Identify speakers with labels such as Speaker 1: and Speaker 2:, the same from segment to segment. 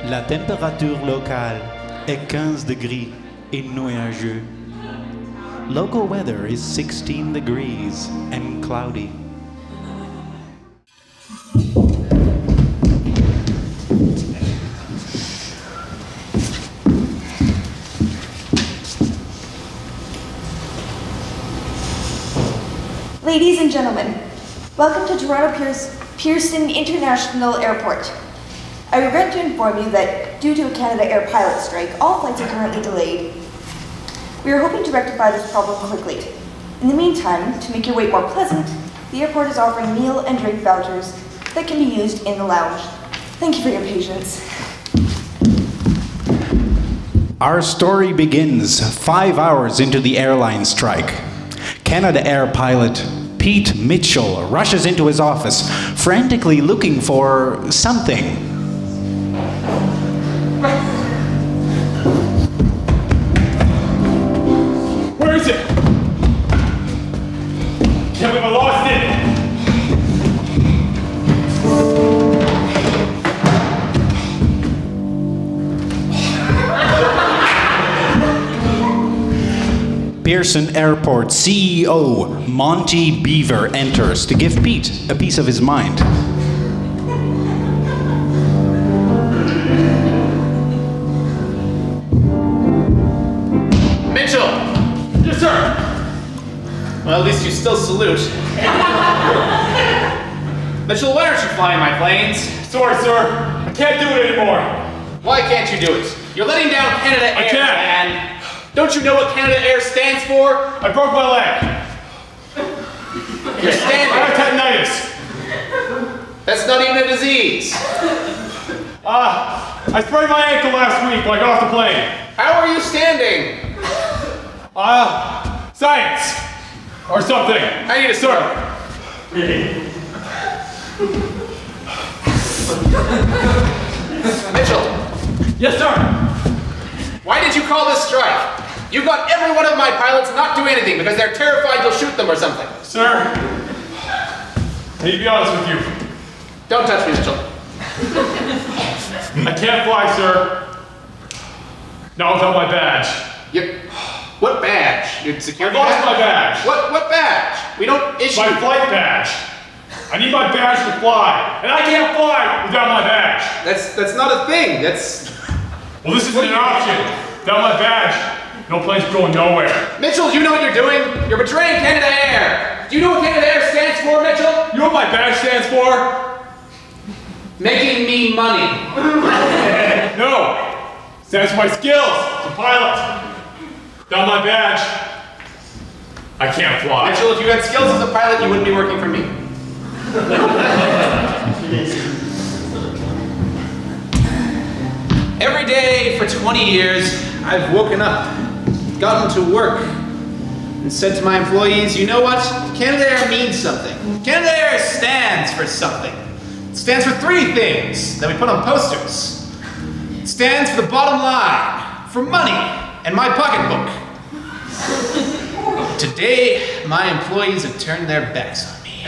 Speaker 1: La température locale est 15 degrés et nuageux. Local weather is 16 degrees and cloudy.
Speaker 2: Ladies and gentlemen, welcome to Toronto Pearson International Airport. I regret to inform you that due to a Canada Air pilot strike, all flights are currently delayed. We are hoping to rectify this problem quickly. In the meantime, to make your wait more pleasant, the airport is offering meal and drink vouchers that can be used in the lounge. Thank you for your patience.
Speaker 1: Our story begins 5 hours into the airline strike. Canada Air pilot Pete Mitchell rushes into his office, frantically looking for something.
Speaker 3: Where is it? Can't believe I lost it!
Speaker 1: Pearson Airport CEO Monty Beaver enters to give Pete a piece of his mind.
Speaker 4: Mitchell!
Speaker 3: Yes, sir!
Speaker 4: Well, at least you still salute. Mitchell, why aren't you flying my planes?
Speaker 3: Sorry, sir. I can't do it anymore.
Speaker 4: Why can't you do it? You're letting down Canada Air,
Speaker 3: I can't.
Speaker 4: man. Don't you know what Canada Air stands for?
Speaker 3: I broke my leg.
Speaker 4: You're standing.
Speaker 3: I have tendinitis.
Speaker 4: That's not even a disease.
Speaker 3: I sprained my ankle last week when I got off the plane.
Speaker 4: How are you standing?
Speaker 3: Science. Or something.
Speaker 4: I need a sir. Mitchell,
Speaker 3: Yes, sir.
Speaker 4: why did you call this strike? You've got every one of my pilots not do anything because they're terrified you'll shoot them or something.
Speaker 3: Sir, I need to be honest with you.
Speaker 4: Don't touch me, Mitchell.
Speaker 3: I can't fly, sir. Not without my badge.
Speaker 4: What badge? Your security
Speaker 3: I lost
Speaker 4: badge?
Speaker 3: my badge.
Speaker 4: What badge? We don't issue.
Speaker 3: My flight badge. I need my badge to fly, and I can't fly without my badge.
Speaker 4: That's not a thing. That's
Speaker 3: Well, this isn't an option. Without my badge, no plane's going nowhere.
Speaker 4: Mitchell. You know what you're doing? You're betraying Canada Air. Do you know what Canada Air stands for, Mitchell?
Speaker 3: You know what my badge stands for?
Speaker 4: Making me money.
Speaker 3: No. It stands for my skills as a pilot. Without my badge, I can't fly.
Speaker 4: Mitchell, if you had skills as a pilot, you wouldn't be working for me. Every day for 20 years, I've woken up, gotten to work, and said to my employees, you know what? Canada Air means something. Canada Air stands for something. It stands for 3 things that we put on posters. It stands for the bottom line, for money, and my pocketbook. Today, my employees have turned their backs on me.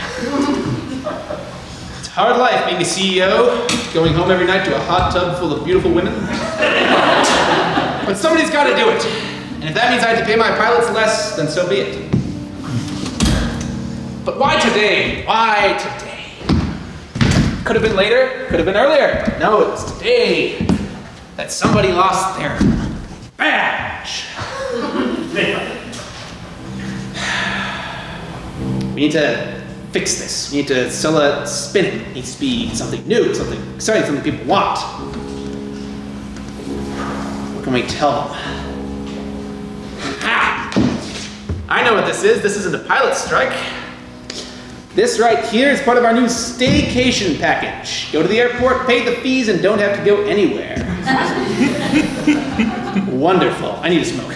Speaker 4: It's a hard life being a CEO, going home every night to a hot tub full of beautiful women. But somebody's got to do it. And if that means I have to pay my pilots less, then so be it. But why today? Why today? Could have been later, could have been earlier. No, it was today that somebody lost their badge. We need to fix this. We need to sell a spin it. It needs to be something new, something exciting, something people want. What can we tell them? Ah! I know what this is. This isn't a pilot strike. This right here is part of our new staycation package. Go to the airport, pay the fees, and don't have to go anywhere. Wonderful. I need a smoke.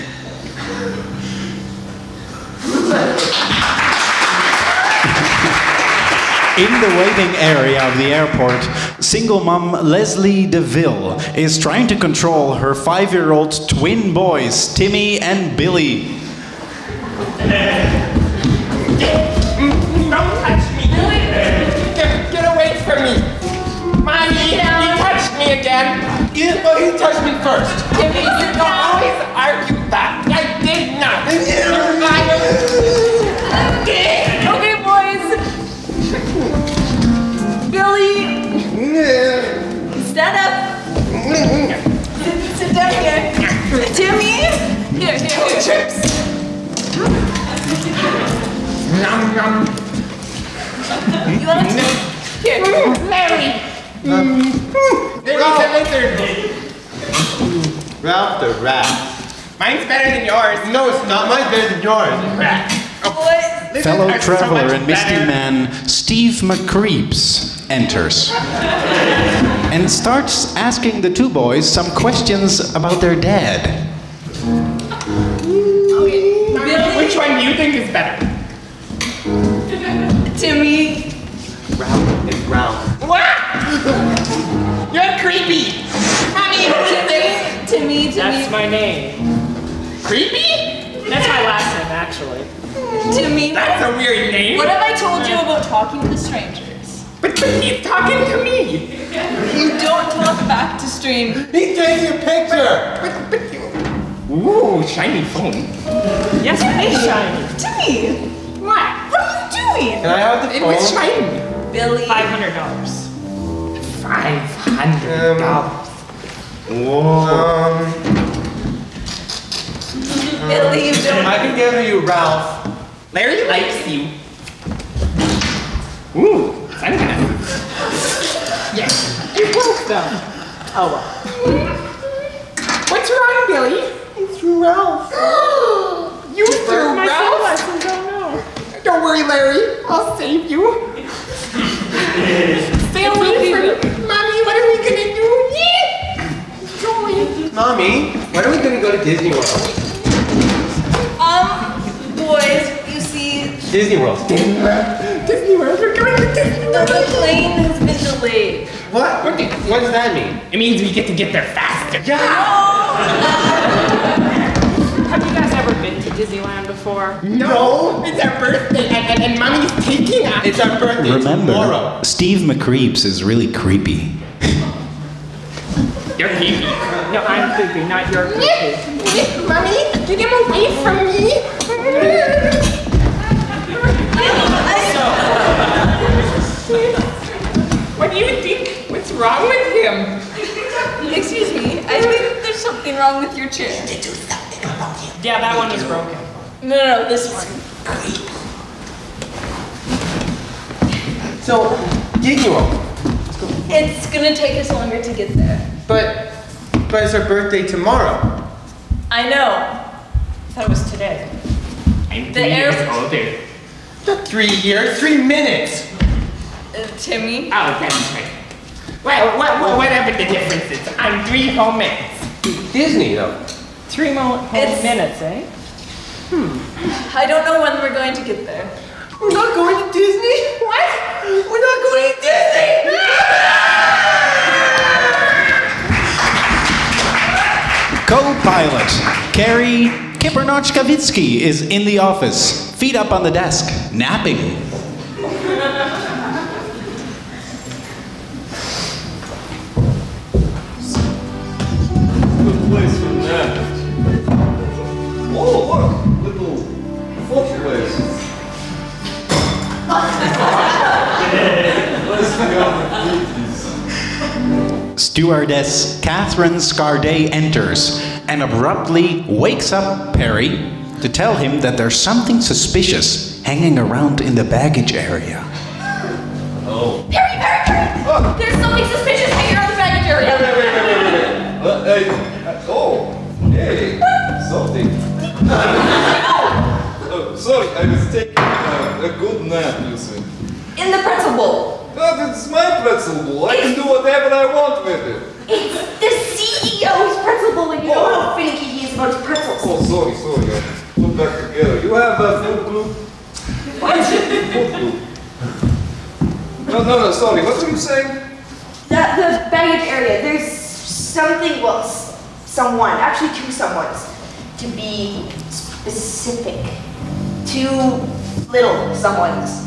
Speaker 1: In the waiting area of the airport, single mom Leslie DeVille is trying to control her 5-year-old twin boys, Timmy and Billy.
Speaker 5: Don't touch me! Get away from me! Mommy, you touched me again! Yeah, but he touched me first.
Speaker 6: Timmy, you can always argue that. I did not.
Speaker 2: Okay, boys. Billy, stand up. Sit down here. Timmy, here.
Speaker 6: Chips. Nom nom.
Speaker 2: You want to? Here.
Speaker 6: Larry. Larry's a lizard.
Speaker 5: Ralph the rat.
Speaker 6: Mine's better than yours.
Speaker 5: No, it's not. Mine's better than yours.
Speaker 6: Rat.
Speaker 2: Boys.
Speaker 6: Lizards
Speaker 1: Fellow
Speaker 6: are so
Speaker 1: traveler
Speaker 6: much
Speaker 1: and Misty
Speaker 6: better.
Speaker 1: Man Steve McCreeps enters and starts asking the two boys some questions about their dad.
Speaker 6: Mommy, which one do you think is better?
Speaker 2: Timmy.
Speaker 5: Ralph is Ralph.
Speaker 6: What? You're creepy. Mommy, who is this?
Speaker 2: Timmy.
Speaker 7: That's my name.
Speaker 6: Creepy?
Speaker 7: That's my last name, actually.
Speaker 2: Timmy.
Speaker 6: That's a weird name.
Speaker 2: What have I told you about talking to strangers?
Speaker 6: But he's talking to me.
Speaker 2: You don't talk back to strangers.
Speaker 5: He's taking a picture.
Speaker 6: Ooh, shiny phone.
Speaker 7: Yes, it is shiny.
Speaker 2: Timmy.
Speaker 6: What?
Speaker 2: What are you doing?
Speaker 5: Can I have the
Speaker 6: It
Speaker 5: phone?
Speaker 6: was shiny.
Speaker 2: Billy.
Speaker 7: $500.
Speaker 6: $500.
Speaker 5: Whoa.
Speaker 2: Billy, you don't.
Speaker 5: I can give you Ralph.
Speaker 6: Larry likes you. Ooh, sunglasses. Yes, you broke them.
Speaker 7: Oh well.
Speaker 6: What's wrong, Billy?
Speaker 5: It's Ralph.
Speaker 6: You threw
Speaker 7: My
Speaker 6: Ralph.
Speaker 7: sunglasses, oh no.
Speaker 6: Don't worry, Larry. I'll save you. Stay away from me. Mommy, what are we gonna do?
Speaker 5: Mommy, when are we going to go to Disney World?
Speaker 2: Boys, you see,
Speaker 5: Disney World.
Speaker 6: Disney World. We're going to Disney World.
Speaker 2: the plane has been delayed.
Speaker 5: What? What does that mean?
Speaker 6: It means we get to get there faster.
Speaker 7: Have you guys ever been to Disneyland before?
Speaker 6: No, it's our birthday and Mommy's taking us.
Speaker 5: It's our birthday
Speaker 1: Remember,
Speaker 5: tomorrow.
Speaker 1: Steve McCreeps is really creepy.
Speaker 6: You're creepy.
Speaker 7: No, I'm creepy, not your creepy.
Speaker 6: Mommy, get him away from me. What do you think? What's wrong with him?
Speaker 2: Excuse me, I think there's something wrong with your chair.
Speaker 7: Yeah, that one was broken.
Speaker 2: No, this one.
Speaker 5: So, Disney World.
Speaker 2: It's gonna take us longer to get there.
Speaker 5: But it's our birthday tomorrow.
Speaker 2: I know.
Speaker 7: I thought it was today.
Speaker 6: I'm
Speaker 2: The
Speaker 6: 3 years
Speaker 2: air-
Speaker 6: older.
Speaker 5: Not 3 years, 3 minutes.
Speaker 2: Timmy.
Speaker 6: Oh, that's right. Well, whatever the difference is, I'm 3 whole minutes.
Speaker 5: Disney, though.
Speaker 7: 3 whole
Speaker 2: It's-
Speaker 7: minutes, eh?
Speaker 2: I don't know when we're going to get there.
Speaker 5: We're not going to Disney?
Speaker 6: What?
Speaker 5: We're not going to Disney!
Speaker 1: Co-pilot Carrie Kipernochkavitsky is in the office, feet up on the desk, napping.
Speaker 8: Good place for that. Oh, look, little photo place. Let's go on the
Speaker 1: Stewardess Catherine Scarday enters and abruptly wakes up Perry to tell him that there's something suspicious hanging around in the baggage area.
Speaker 8: Oh.
Speaker 2: Perry! There's something suspicious hanging around the baggage area.
Speaker 8: Hey, oh, hey, something. Oh, sorry, I was taking a good nap, you see.
Speaker 2: In the pretzel bowl.
Speaker 8: But it's my pretzel bowl. I can do whatever I want with it.
Speaker 2: It's the CEO's pretzel bowl, and you know how finicky he is about his pretzels.
Speaker 8: Oh, sorry. I put back together. You have a food group?
Speaker 2: What?
Speaker 8: Food group. No, sorry. What were you saying?
Speaker 2: The baggage area, there's something, well, someone, actually 2 someones, to be specific. 2 little someones.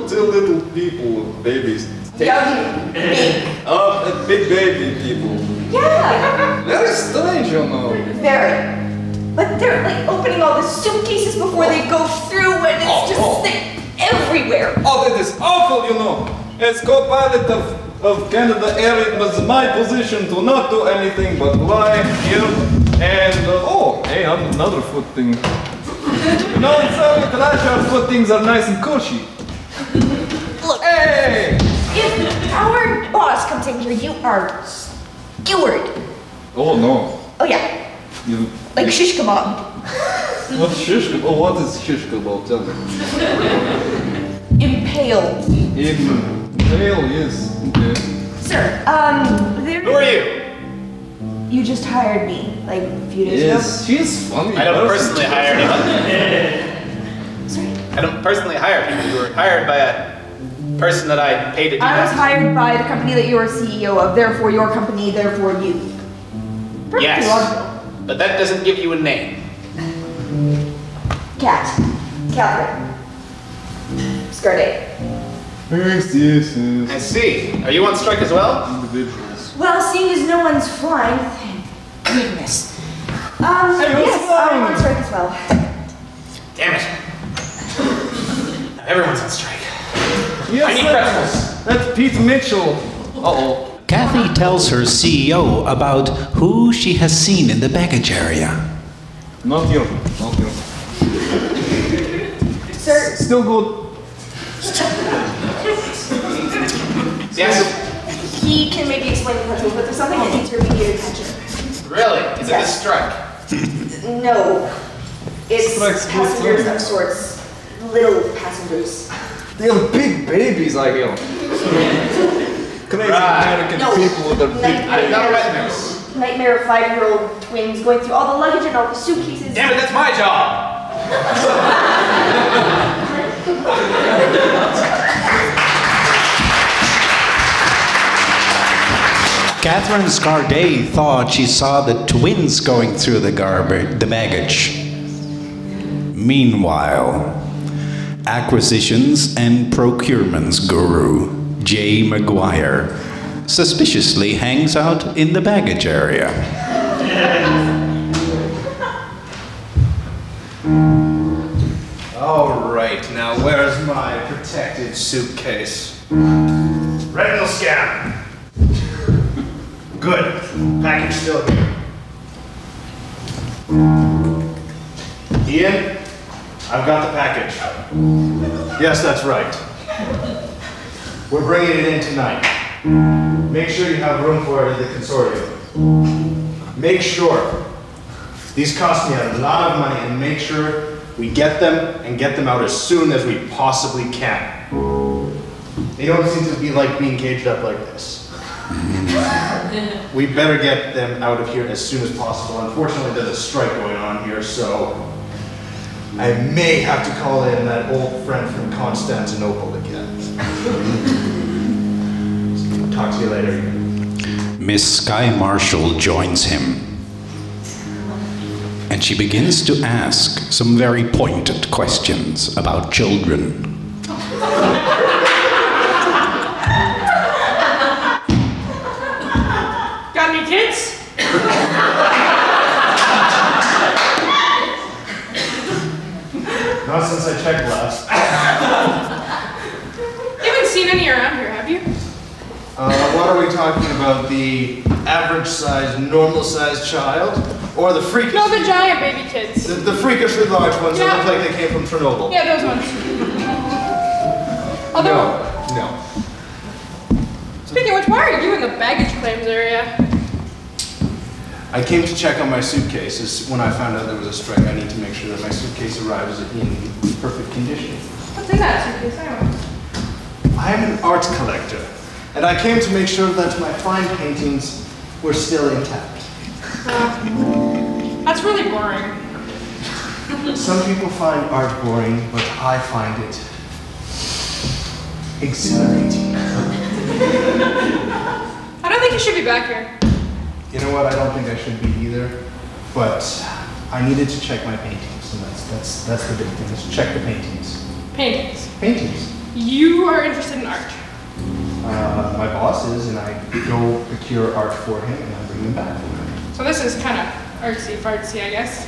Speaker 8: Two little people, babies,
Speaker 2: Young, big.
Speaker 8: Oh, big baby people.
Speaker 2: Yeah,
Speaker 8: Very strange, you know.
Speaker 2: very. But they're like opening all the suitcases before they go through, and it's just like everywhere.
Speaker 8: Oh, that is awful, you know. As co-pilot of Canada Air, it was my position to not do anything but lie here and... hey, another foot thing. You know, in Soviet Russia, our foot things are nice and cushy.
Speaker 2: Look,
Speaker 8: Hey!
Speaker 2: if our boss comes in here, you are skewered.
Speaker 8: Oh, no.
Speaker 2: Oh yeah,
Speaker 8: You...
Speaker 2: like shish kebab.
Speaker 8: What's shish kebab? Oh, what is shish kebab? Tell me.
Speaker 2: Impaled.
Speaker 8: Impale, yes. Okay.
Speaker 2: Sir, there.
Speaker 4: Who are you?
Speaker 2: You just hired me, like a few days
Speaker 8: Yes, she's funny.
Speaker 4: I don't personally hire anyone.
Speaker 2: ago. Sorry.
Speaker 4: I don't personally hire people. You were hired by a person that I paid to do
Speaker 2: I was
Speaker 4: that.
Speaker 2: hired by the company that you are CEO of, therefore your company, therefore you. Perfectly
Speaker 4: Yes,
Speaker 2: logical.
Speaker 4: but that doesn't give you a name.
Speaker 2: Catherine. Scarday.
Speaker 8: Yes, yes.
Speaker 4: I see. Are you on strike as well?
Speaker 8: Individuals.
Speaker 2: Well, seeing as no one's flying, thank goodness.
Speaker 8: Hey, who's
Speaker 2: Yes,
Speaker 8: flying?
Speaker 2: I'm on strike as well.
Speaker 4: Damn it. Now everyone's on strike.
Speaker 8: Yes,
Speaker 4: I need pretzels.
Speaker 8: That's Pete Mitchell. Uh-oh.
Speaker 1: Kathy tells her CEO about who she has seen in the baggage area.
Speaker 8: Not you. Not you.
Speaker 2: Sir,
Speaker 8: Still good.
Speaker 4: Yes.
Speaker 2: he can maybe explain the puzzle, but there's something that needs your immediate attention.
Speaker 4: Really? Is it a
Speaker 2: Yes.
Speaker 4: strike?
Speaker 2: No. It's
Speaker 8: Strike's good,
Speaker 2: passengers
Speaker 8: sir.
Speaker 2: of sorts. Little passengers.
Speaker 8: They're big babies, I hear. Crazy
Speaker 4: Right.
Speaker 8: American
Speaker 2: No.
Speaker 8: people with their big
Speaker 2: Nightmare.
Speaker 4: I'm not a wet nurse.
Speaker 2: Nightmare of 5-year-old twins going through all the luggage and all the suitcases.
Speaker 4: Damn it, that's my job.
Speaker 1: Catherine Scarday thought she saw the twins going through the baggage. Meanwhile, acquisitions and procurements guru Jay McGuire suspiciously hangs out in the baggage area.
Speaker 9: All right, now where's my protected suitcase? Retinal scan. Good. Package still here. Ian, I've got the package. Yes, that's right. We're bringing it in tonight. Make sure you have room for it at the consortium. Make sure. These cost me a lot of money, and make sure we get them and get them out as soon as we possibly can. They don't seem to be like being caged up like this. We better get them out of here as soon as possible. Unfortunately, there's a strike going on here, so I may have to call in that old friend from Constantinople again. Talk to you later.
Speaker 1: Miss Sky Marshall joins him, and she begins to ask some very pointed questions about children.
Speaker 7: Got any kids?
Speaker 9: Not since I checked last.
Speaker 7: You haven't seen any around here, have you?
Speaker 9: What are we talking about? The average sized, normal sized child? Or the freakish...
Speaker 7: No, the giant baby kids.
Speaker 9: The freakishly large ones
Speaker 7: Yeah.
Speaker 9: that look like they came from Chernobyl?
Speaker 7: Yeah, those ones. Although,
Speaker 9: No.
Speaker 7: speaking of which, why are you in the baggage claims area?
Speaker 9: I came to check on my suitcases when I found out there was a strike. I need to make sure that my suitcase arrives in perfect condition.
Speaker 7: What's in that suitcase anyway?
Speaker 9: I'm an art collector, and I came to make sure that my fine paintings were still intact.
Speaker 7: That's really boring.
Speaker 9: Some people find art boring, but I find it exhilarating.
Speaker 7: I don't think you should be back here.
Speaker 9: You know what? I don't think I should be either, but I needed to check my paintings, and that's the big thing. Is check the paintings.
Speaker 7: Paintings.
Speaker 9: Paintings.
Speaker 7: You are interested in art.
Speaker 9: My boss is, and I go procure art for him and I bring him back.
Speaker 7: So this is kind of artsy-fartsy, I guess.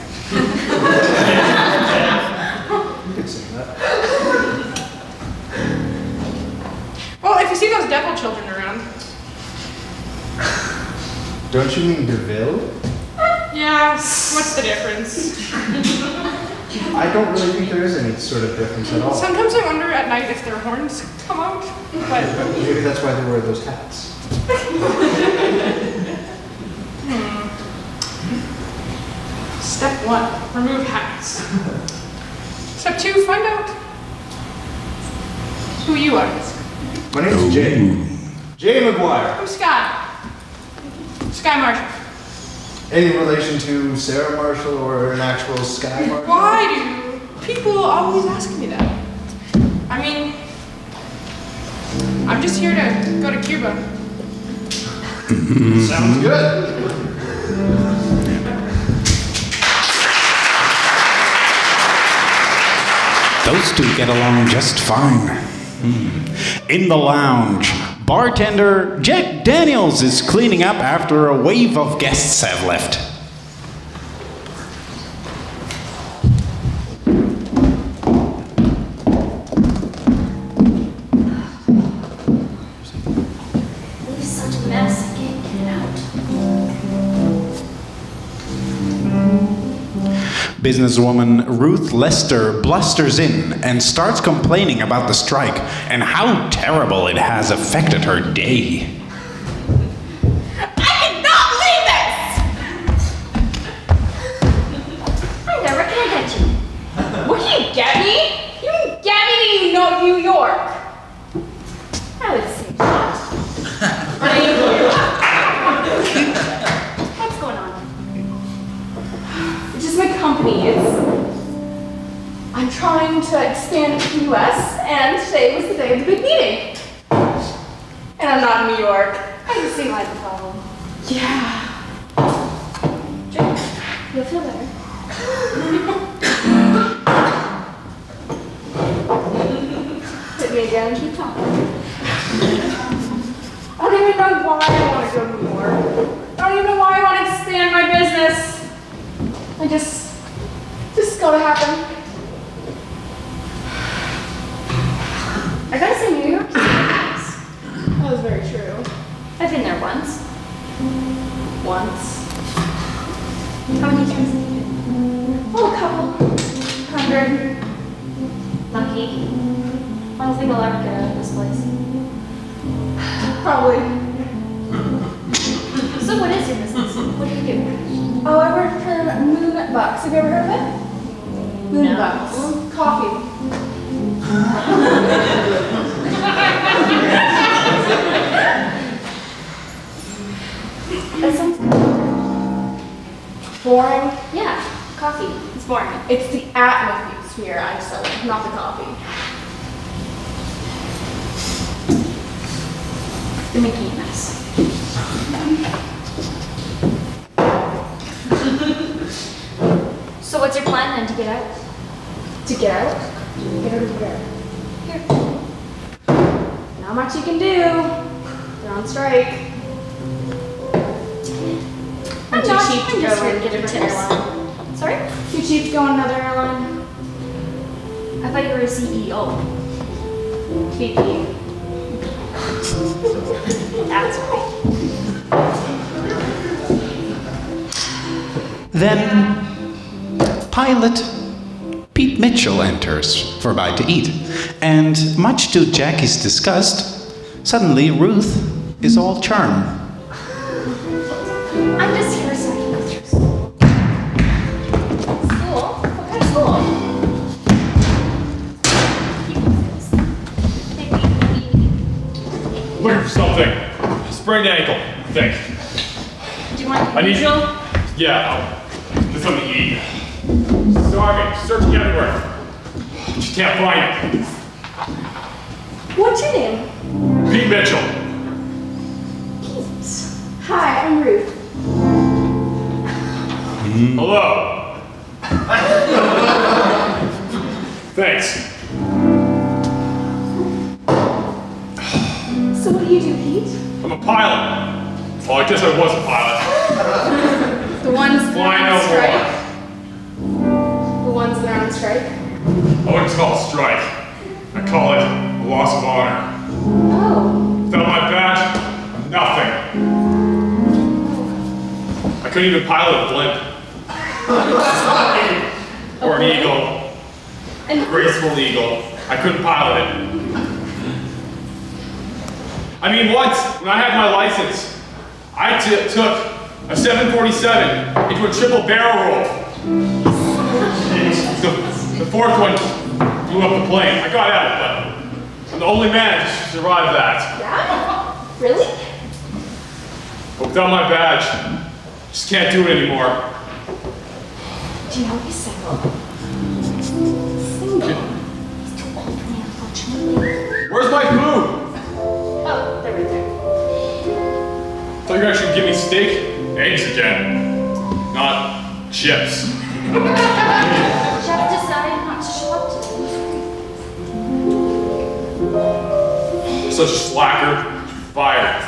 Speaker 9: You could say that.
Speaker 7: Well, if you see those devil children around.
Speaker 9: Don't you mean DeVille?
Speaker 7: Yeah, what's the difference?
Speaker 9: I don't really think there is any sort of difference at all.
Speaker 7: Sometimes I wonder at night if their horns come out, but...
Speaker 9: Maybe that's why they wear those hats.
Speaker 7: Step 1, remove hats. Step 2, find out who you are.
Speaker 9: My name's Jay. Jay McGuire.
Speaker 7: I'm Sky. Sky Marshall.
Speaker 9: Any relation to Sarah Marshall or an actual Sky Marshall?
Speaker 7: Why do people always ask me that? I mean, I'm just here to go to Cuba.
Speaker 9: Sounds good.
Speaker 1: Those two get along just fine. In the lounge, bartender Jack Daniels is cleaning up after a wave of guests have left.
Speaker 10: This is such a mess. I can't get it out.
Speaker 1: Businesswoman Ruth Lester blusters in and starts complaining about the strike and how terrible it has affected her day.
Speaker 10: I cannot leave this! I never can get you.
Speaker 7: What do you get me? You get me that you know New York.
Speaker 10: I would say that. What's going on?
Speaker 7: It's just my company. I'm trying to expand to the US, and today was the day of the big meeting. And I'm not in New York.
Speaker 10: I can see why the problem.
Speaker 7: Yeah.
Speaker 10: Drink. You'll feel better.
Speaker 7: Hit me again and keep talking. I don't even know why I want to go to New York. I don't even know why I want to expand my business. I just gotta happen.
Speaker 10: I gotta say, New York is nice.
Speaker 7: That was very true.
Speaker 10: I've been there once.
Speaker 7: Once.
Speaker 10: How many times have you been?
Speaker 7: Oh, a couple. 100.
Speaker 10: Lucky. I don't think I'll ever get out of this place.
Speaker 7: Probably.
Speaker 10: So what is your business? What do you do?
Speaker 7: Oh, I work for Moon Bucks. Have you ever heard of it? Moon
Speaker 10: No.
Speaker 7: Bucks. Coffee.
Speaker 10: That sounds
Speaker 7: Boring.
Speaker 10: Yeah, coffee. It's boring.
Speaker 7: It's the atmosphere I'm selling, not the coffee.
Speaker 10: You're making a mess. So what's your plan then to get out?
Speaker 7: To get out? Get out of where?
Speaker 10: Here.
Speaker 7: Not much you can do. They're on strike. I'm too cheap to go
Speaker 10: just here
Speaker 7: and
Speaker 10: to
Speaker 7: get
Speaker 10: give
Speaker 7: a
Speaker 10: her
Speaker 7: different
Speaker 10: tips.
Speaker 7: airline.
Speaker 10: Sorry?
Speaker 7: Too cheap to go on another airline.
Speaker 10: I thought you were a CEO.
Speaker 7: VP.
Speaker 10: That's right.
Speaker 1: Then, pilot Pete Mitchell enters for a bite to eat. And much to Jackie's disgust, suddenly Ruth is all charm.
Speaker 10: I'm just here so I can go through school. School? What kind of school?
Speaker 3: Looking for something. Sprained ankle, I think.
Speaker 10: Do you want
Speaker 3: I need
Speaker 10: usual?
Speaker 3: Yeah, there's something to eat. Starving, searching everywhere. But you can't find it.
Speaker 7: What's your name?
Speaker 3: Pete Mitchell.
Speaker 7: Hi, I'm Ruth.
Speaker 3: Hello. Thanks.
Speaker 7: So what do you
Speaker 3: a pilot. Well, I guess I was a pilot.
Speaker 7: The ones that
Speaker 3: Flying
Speaker 7: are on
Speaker 3: over.
Speaker 7: strike? The ones that are on strike?
Speaker 3: I wouldn't call it a strike. I call it a loss of honor.
Speaker 7: Oh.
Speaker 3: Without my badge, nothing. I couldn't even pilot a blimp. Or an eagle. A graceful eagle. I couldn't pilot it. I mean, once, when I had my license, I took a 747 into a triple barrel roll. The fourth one blew up the plane. I got out, but I'm the only man to survive that.
Speaker 7: Yeah? Really?
Speaker 3: But without my badge, just can't do it anymore.
Speaker 10: Do you know he's single? Single. He's too old for me, unfortunately.
Speaker 3: Where's my food?
Speaker 10: Oh, they're right there.
Speaker 3: I thought you guys should give me steak, eggs again, not chips.
Speaker 10: Chef decided not to show up today.
Speaker 3: Such a slacker. Fired.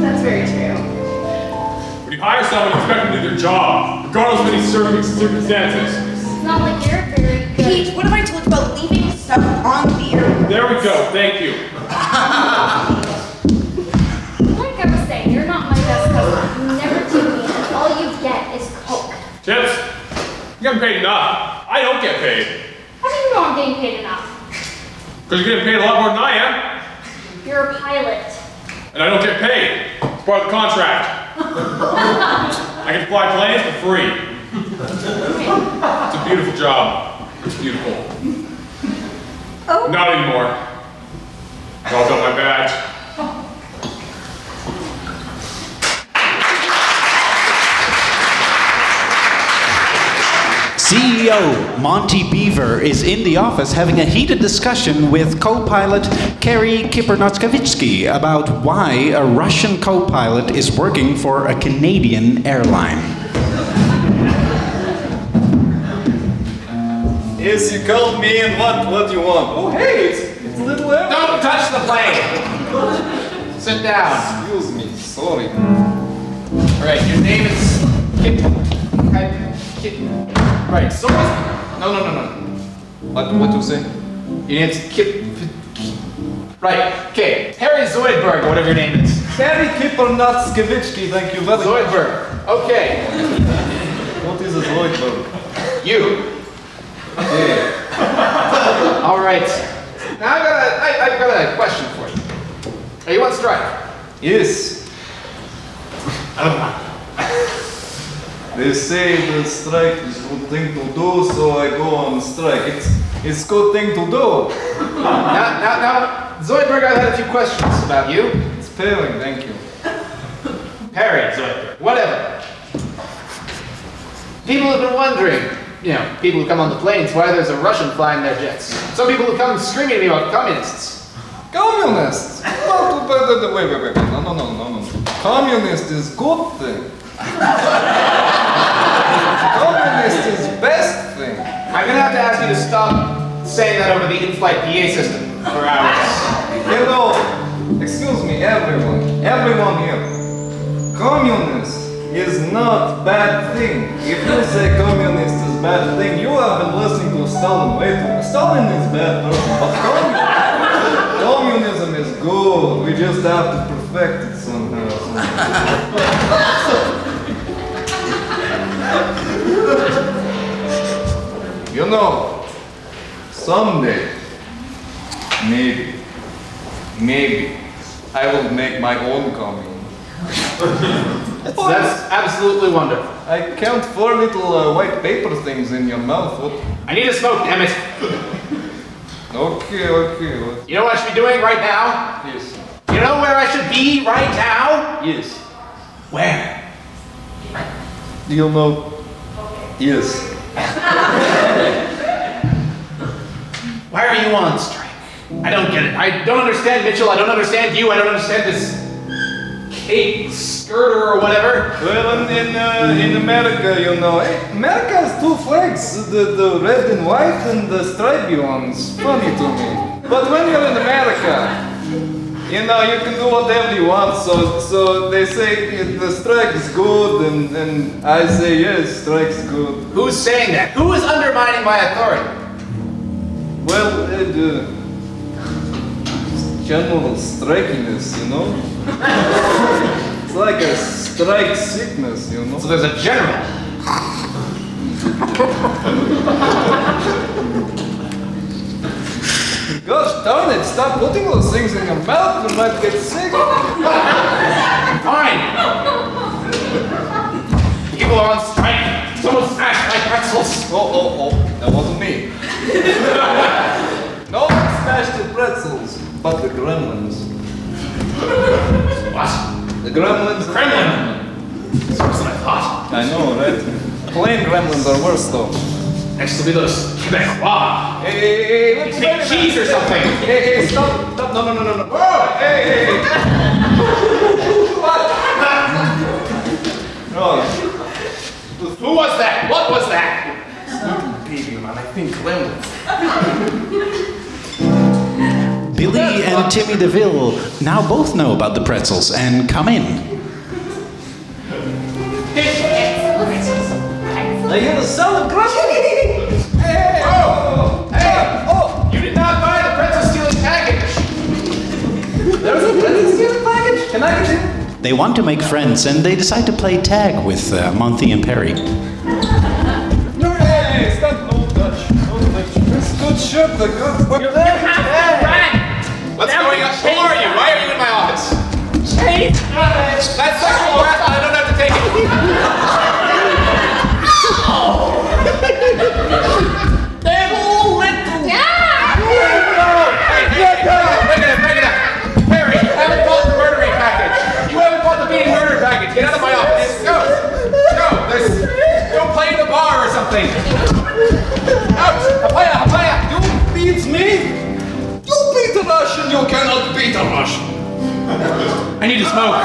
Speaker 7: That's very true.
Speaker 3: When you hire someone, you expect them to do their job, regardless of any circumstances.
Speaker 10: It's not like you're very good.
Speaker 2: Pete, what have I told you about leaving stuff on the airport?
Speaker 3: There we go, thank you.
Speaker 10: Like I was saying, you're not my best customer. You never do me, and all you get is Coke.
Speaker 3: Tips? You haven't paid enough. I don't get paid.
Speaker 10: How do you know I'm getting paid enough?
Speaker 3: Because you're getting paid a lot more than I am.
Speaker 10: You're a pilot.
Speaker 3: And I don't get paid. It's part of the contract. I can fly planes for free. It's a beautiful job. It's beautiful.
Speaker 2: Oh.
Speaker 3: Not anymore. I'll got my badge.
Speaker 1: CEO Monty Beaver is in the office having a heated discussion with co-pilot Kerry Kipernotskovitsky about why a Russian co-pilot is working for a Canadian airline.
Speaker 8: Yes, you called me and what you want? Oh, hey, it's little Emma.
Speaker 4: Don't touch the plane! Sit down.
Speaker 8: Excuse me, sorry.
Speaker 4: Alright, your name is Kip. Right, so no.
Speaker 8: What you say?
Speaker 4: Your name's Kip. Right, okay. Harry Zoidberg, or whatever your name is.
Speaker 8: Harry Kipernotskovitsky, thank you very much.
Speaker 4: Zoidberg. Okay.
Speaker 8: What is a Zoidberg?
Speaker 4: You.
Speaker 8: Yeah.
Speaker 4: Alright. Now I've got a question for you. Are you on strike?
Speaker 8: Yes. They say the strike is a good thing to do, so I go on strike. It's a good thing to do.
Speaker 4: Now, Zoidberg, I had a few questions about you.
Speaker 8: It's Perry, thank you.
Speaker 4: Perry, Zoidberg, whatever. People have been wondering, people who come on the planes, why there's a Russian flying their jets. Some people who come screaming at me about communists.
Speaker 8: Communists? Wait. No. Communist is good thing. Communist is best thing.
Speaker 4: I'm gonna have to ask you to stop saying that over the in-flight PA system for hours.
Speaker 8: Hello, excuse me, everyone here. Communist is not bad thing. If you say communist is bad thing, you have been listening to Stalin way too much. Stalin is bad person, but communism is good. We just have to perfect it somehow. You know, someday, maybe, I will make my own commune.
Speaker 4: That's absolutely wonderful.
Speaker 8: I count 4 little white paper things in your mouth. What?
Speaker 4: I need a smoke, damn it.
Speaker 8: Okay.
Speaker 4: You know what I should be doing right now?
Speaker 8: Yes.
Speaker 4: You know where I should be right now?
Speaker 8: Yes.
Speaker 4: Where?
Speaker 8: Do you know? Yes.
Speaker 4: Why are you on strike? I don't get it. I don't understand Mitchell. I don't understand you. I don't understand this Kate Skirter or whatever.
Speaker 8: Well, in America, America has 2 flags, the red and white and the stripy ones. Funny to me. But when you're in America, You know, you can do whatever you want, so they say the strike is good, and I say yes, strike is good.
Speaker 4: Who's saying that? Who is undermining my authority?
Speaker 8: Well, general strikiness, you know? It's like a strike sickness, you know?
Speaker 4: So there's a general.
Speaker 8: Gosh darn it, stop putting those things in your mouth, you might get sick.
Speaker 4: Fine. People are on strike. Someone smashed my pretzels.
Speaker 8: Oh, that wasn't me. No one smashed the pretzels, but the gremlins.
Speaker 4: What?
Speaker 8: The gremlins.
Speaker 4: The Kremlin. That's worse than I thought.
Speaker 8: I know, right? Plain gremlins are worse though.
Speaker 4: Next will be those Quebecois.
Speaker 8: Hey, let's
Speaker 4: make cheese or something.
Speaker 8: Hey, stop, no. Whoa, hey. What? No.
Speaker 4: Who was that? What was that?
Speaker 5: Baby, man, I think gremlins.
Speaker 1: Billy and Timmy DeVille now both know about the pretzels and come in.
Speaker 5: I hear the sound of gremlins.
Speaker 4: Hey! Oh! You did not buy the pretzel stealing package.
Speaker 5: There's a pretzel stealing package? Can I get in?
Speaker 1: They want to make friends and they decide to play tag with Monty and Perry.
Speaker 8: No, hey, stop, no touch. That's good shit, the good.
Speaker 6: You have to run.
Speaker 4: What's going on? Who are you? Why are you in my office?
Speaker 6: Chase.
Speaker 4: That's sexual harassment. I don't have to take it.
Speaker 6: They're all little.
Speaker 4: Hey, break it up. Perry, you haven't bought the murdering package. You haven't bought the beating murder package. Get out of my office. Go. Go play in the bar or something. Out. Papaya.
Speaker 8: You beat me? You beat a Russian, you cannot beat a Russian.
Speaker 4: I need to smoke.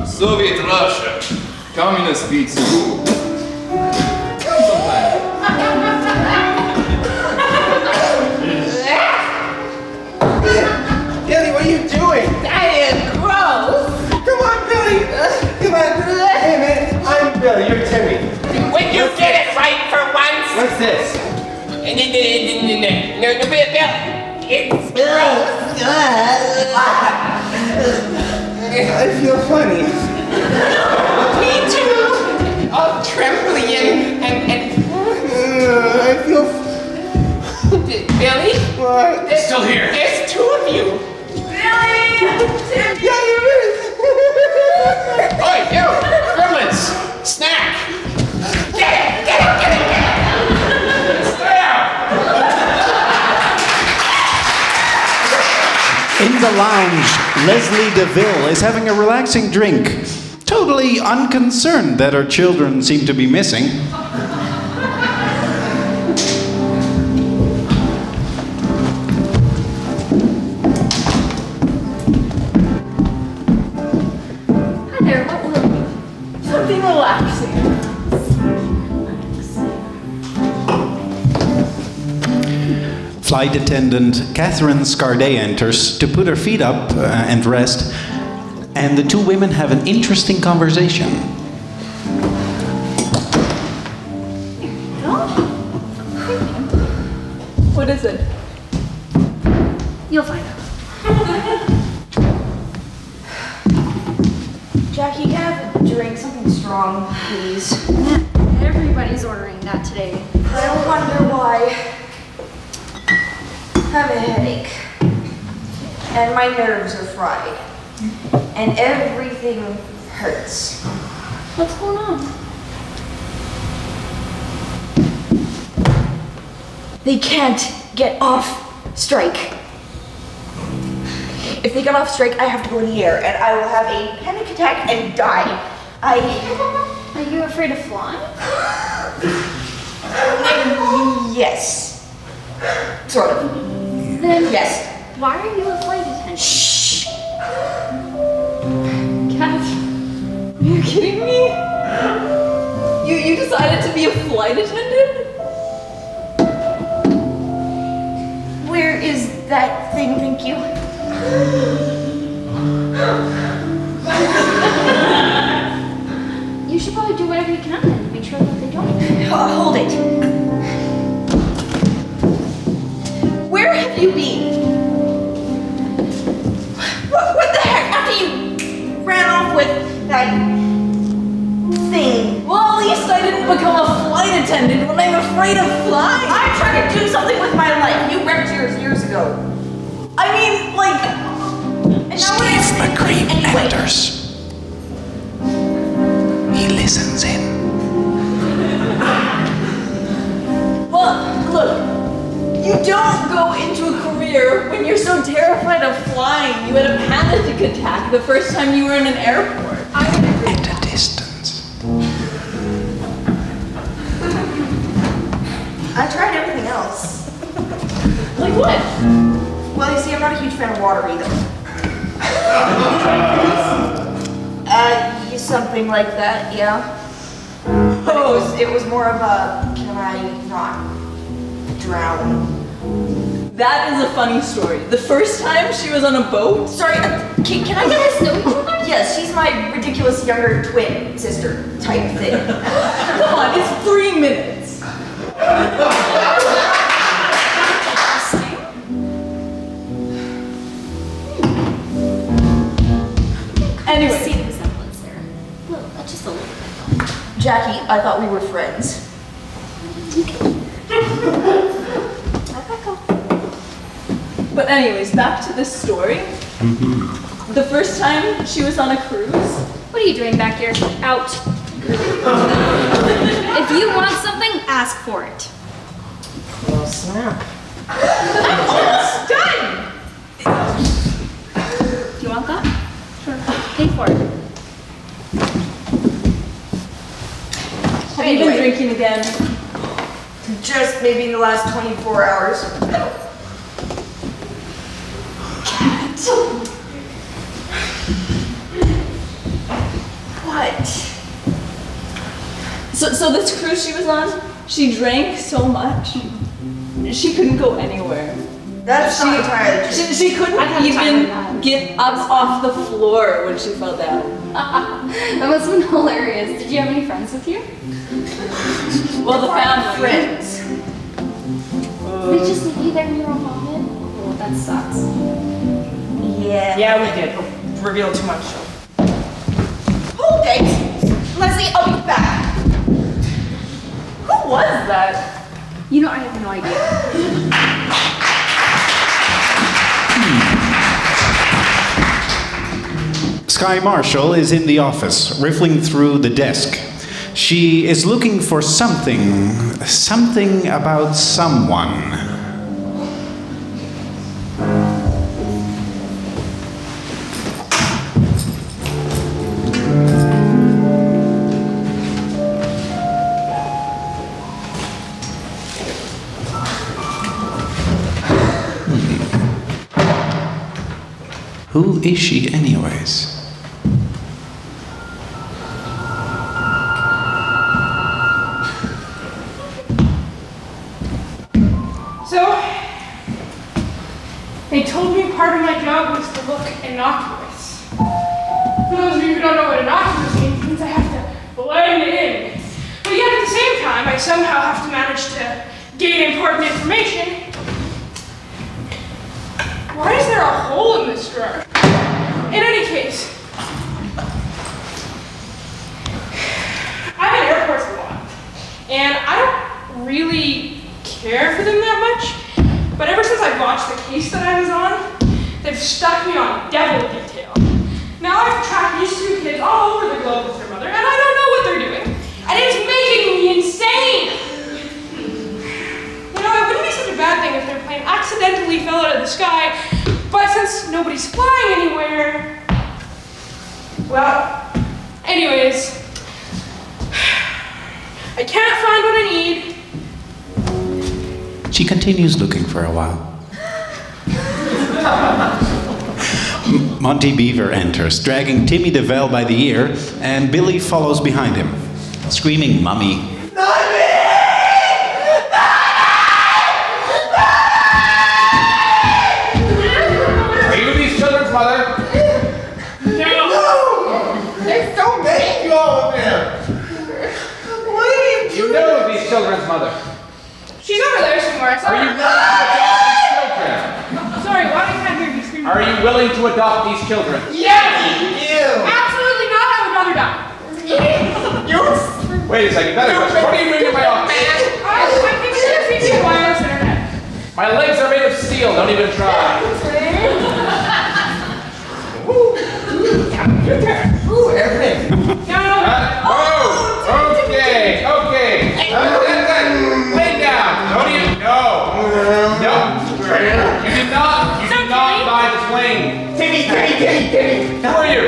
Speaker 8: Soviet Russia. Communist beats you. Come sometime.
Speaker 5: Billy, what are you doing?
Speaker 6: That is gross.
Speaker 5: Come on, Billy. Come on. Hey, man. I'm Billy. You're Timmy.
Speaker 6: When you get it right for once.
Speaker 5: What's this?
Speaker 6: No, Bill. It's gross.
Speaker 5: I feel funny.
Speaker 6: Me too. All trembly and
Speaker 5: I feel.
Speaker 6: Billy?
Speaker 5: What?
Speaker 4: Still here.
Speaker 6: There's two of you. Billy!
Speaker 5: Yeah, there is.
Speaker 4: Oi, you! Gremlins! Snack!
Speaker 6: Get it!
Speaker 4: Stay out!
Speaker 1: In the lounge, Leslie DeVille is having a relaxing drink, totally unconcerned that her children seem to be missing.
Speaker 7: Hi there, what will it be? Something relaxing.
Speaker 1: Flight attendant Catherine Scardet enters to put her feet up and rest, and the two women have an interesting conversation.
Speaker 7: What is it?
Speaker 10: You'll find out.
Speaker 2: Jackie, can I have a drink? Something strong, please.
Speaker 10: Everybody's ordering that today.
Speaker 2: I wonder why. I have a headache. And my nerves are fried. And everything hurts.
Speaker 10: What's going on?
Speaker 2: They can't get off strike. If they get off strike, I have to go in the air and I will have a panic attack and die.
Speaker 10: Are you afraid of flying?
Speaker 2: Yes. Sort of.
Speaker 10: Then
Speaker 2: Yes.
Speaker 10: why are you a flight attendant?
Speaker 2: Shh.
Speaker 7: Kat, are you kidding me? You decided to be a flight attendant?
Speaker 2: Where is that thing, thank you.
Speaker 10: You should probably do whatever you can and make sure that they don't.
Speaker 2: Hold it. Where have you been? What the heck? After you ran off with that thing.
Speaker 7: Well, at least I didn't become a flight attendant when I'm afraid of flying.
Speaker 2: I'm trying to do something with my life. You wrecked yours years ago.
Speaker 7: I mean, like...
Speaker 2: And now
Speaker 1: Steve McCream
Speaker 2: anyway.
Speaker 1: enters. He listens in.
Speaker 7: Well, look, you don't go into a career when you're so terrified of flying. You had a panic attack the first time you were in an airport.
Speaker 1: At a distance.
Speaker 2: I tried everything else.
Speaker 7: Like what?
Speaker 2: Well, you see, I'm not a huge fan of water either. Something like that, yeah. But it was more of a, can I not drown?
Speaker 7: That is a funny story. The first time she was on a boat.
Speaker 2: Sorry, can I get this? Yes, she's my ridiculous younger twin sister type thing.
Speaker 7: Come on, it's 3 minutes. Anyway.
Speaker 10: See the resemblance there. Well, just a little bit.
Speaker 2: Jackie, I thought we were friends.
Speaker 7: But anyways, back to this story. The first time she was on a cruise.
Speaker 10: What are you doing back here? Out. If you want something, ask for it.
Speaker 2: Oh, snap.
Speaker 7: Done!
Speaker 10: Do you want that? Sure. Pay for it.
Speaker 7: Have you been drinking again?
Speaker 2: Just maybe in the last 24 hours. Cat. What?
Speaker 7: So this cruise she was on, she drank so much, she couldn't go anywhere.
Speaker 2: That's not entirely true.
Speaker 7: She couldn't even get up off the floor when she fell down.
Speaker 10: That must have been hilarious. Did you have any friends with you?
Speaker 7: Well, the family.
Speaker 2: Friends.
Speaker 10: They just leave you there in your own vomit? Oh, that sucks.
Speaker 2: Yeah.
Speaker 11: Yeah, we did. Reveal too much.
Speaker 2: Hold it! Leslie, I'll be back.
Speaker 7: Who was that?
Speaker 10: You know, I have no idea.
Speaker 1: Sky Marshall is in the office, riffling through the desk. She is looking for something about someone. Who is she anyways?
Speaker 11: So, they told me part of my job was to look innocuous. For those of you who don't know what innocuous means I have to blend in. But yet at the same time, I somehow have to manage to gain important information. Why is there a hole in this drawer? In any case, I'm in airports a lot, and I don't really care for them that much, but ever since I watched the case that I was on, they've stuck me on devil detail. Now I've tracked these 2 kids all over the globe with their mother, and I don't know what they're doing, and it's making me insane! You know, it wouldn't be such a bad thing if their plane accidentally fell out of the sky, but since nobody's flying anywhere, well, anyways, I can't find what I need.
Speaker 1: She continues looking for a while. Monty Beaver enters, dragging Timmy DeVell by the ear, and Billy follows behind him, screaming, "Mummy!"
Speaker 4: Are you
Speaker 11: Sorry, why did I hear you screaming?
Speaker 4: Are you willing to adopt these children?
Speaker 6: Yes!
Speaker 11: Absolutely not. I would rather die.
Speaker 4: Wait a second. Another question. What are you doing in my office?
Speaker 11: I'm giving you a free wireless internet.
Speaker 4: My legs are made of steel. Don't even try.
Speaker 6: Ooh, everything.
Speaker 11: No.
Speaker 4: Okay. Lay down. Don't even. No. You did not buy the plane.
Speaker 6: Timmy.
Speaker 4: Who are you?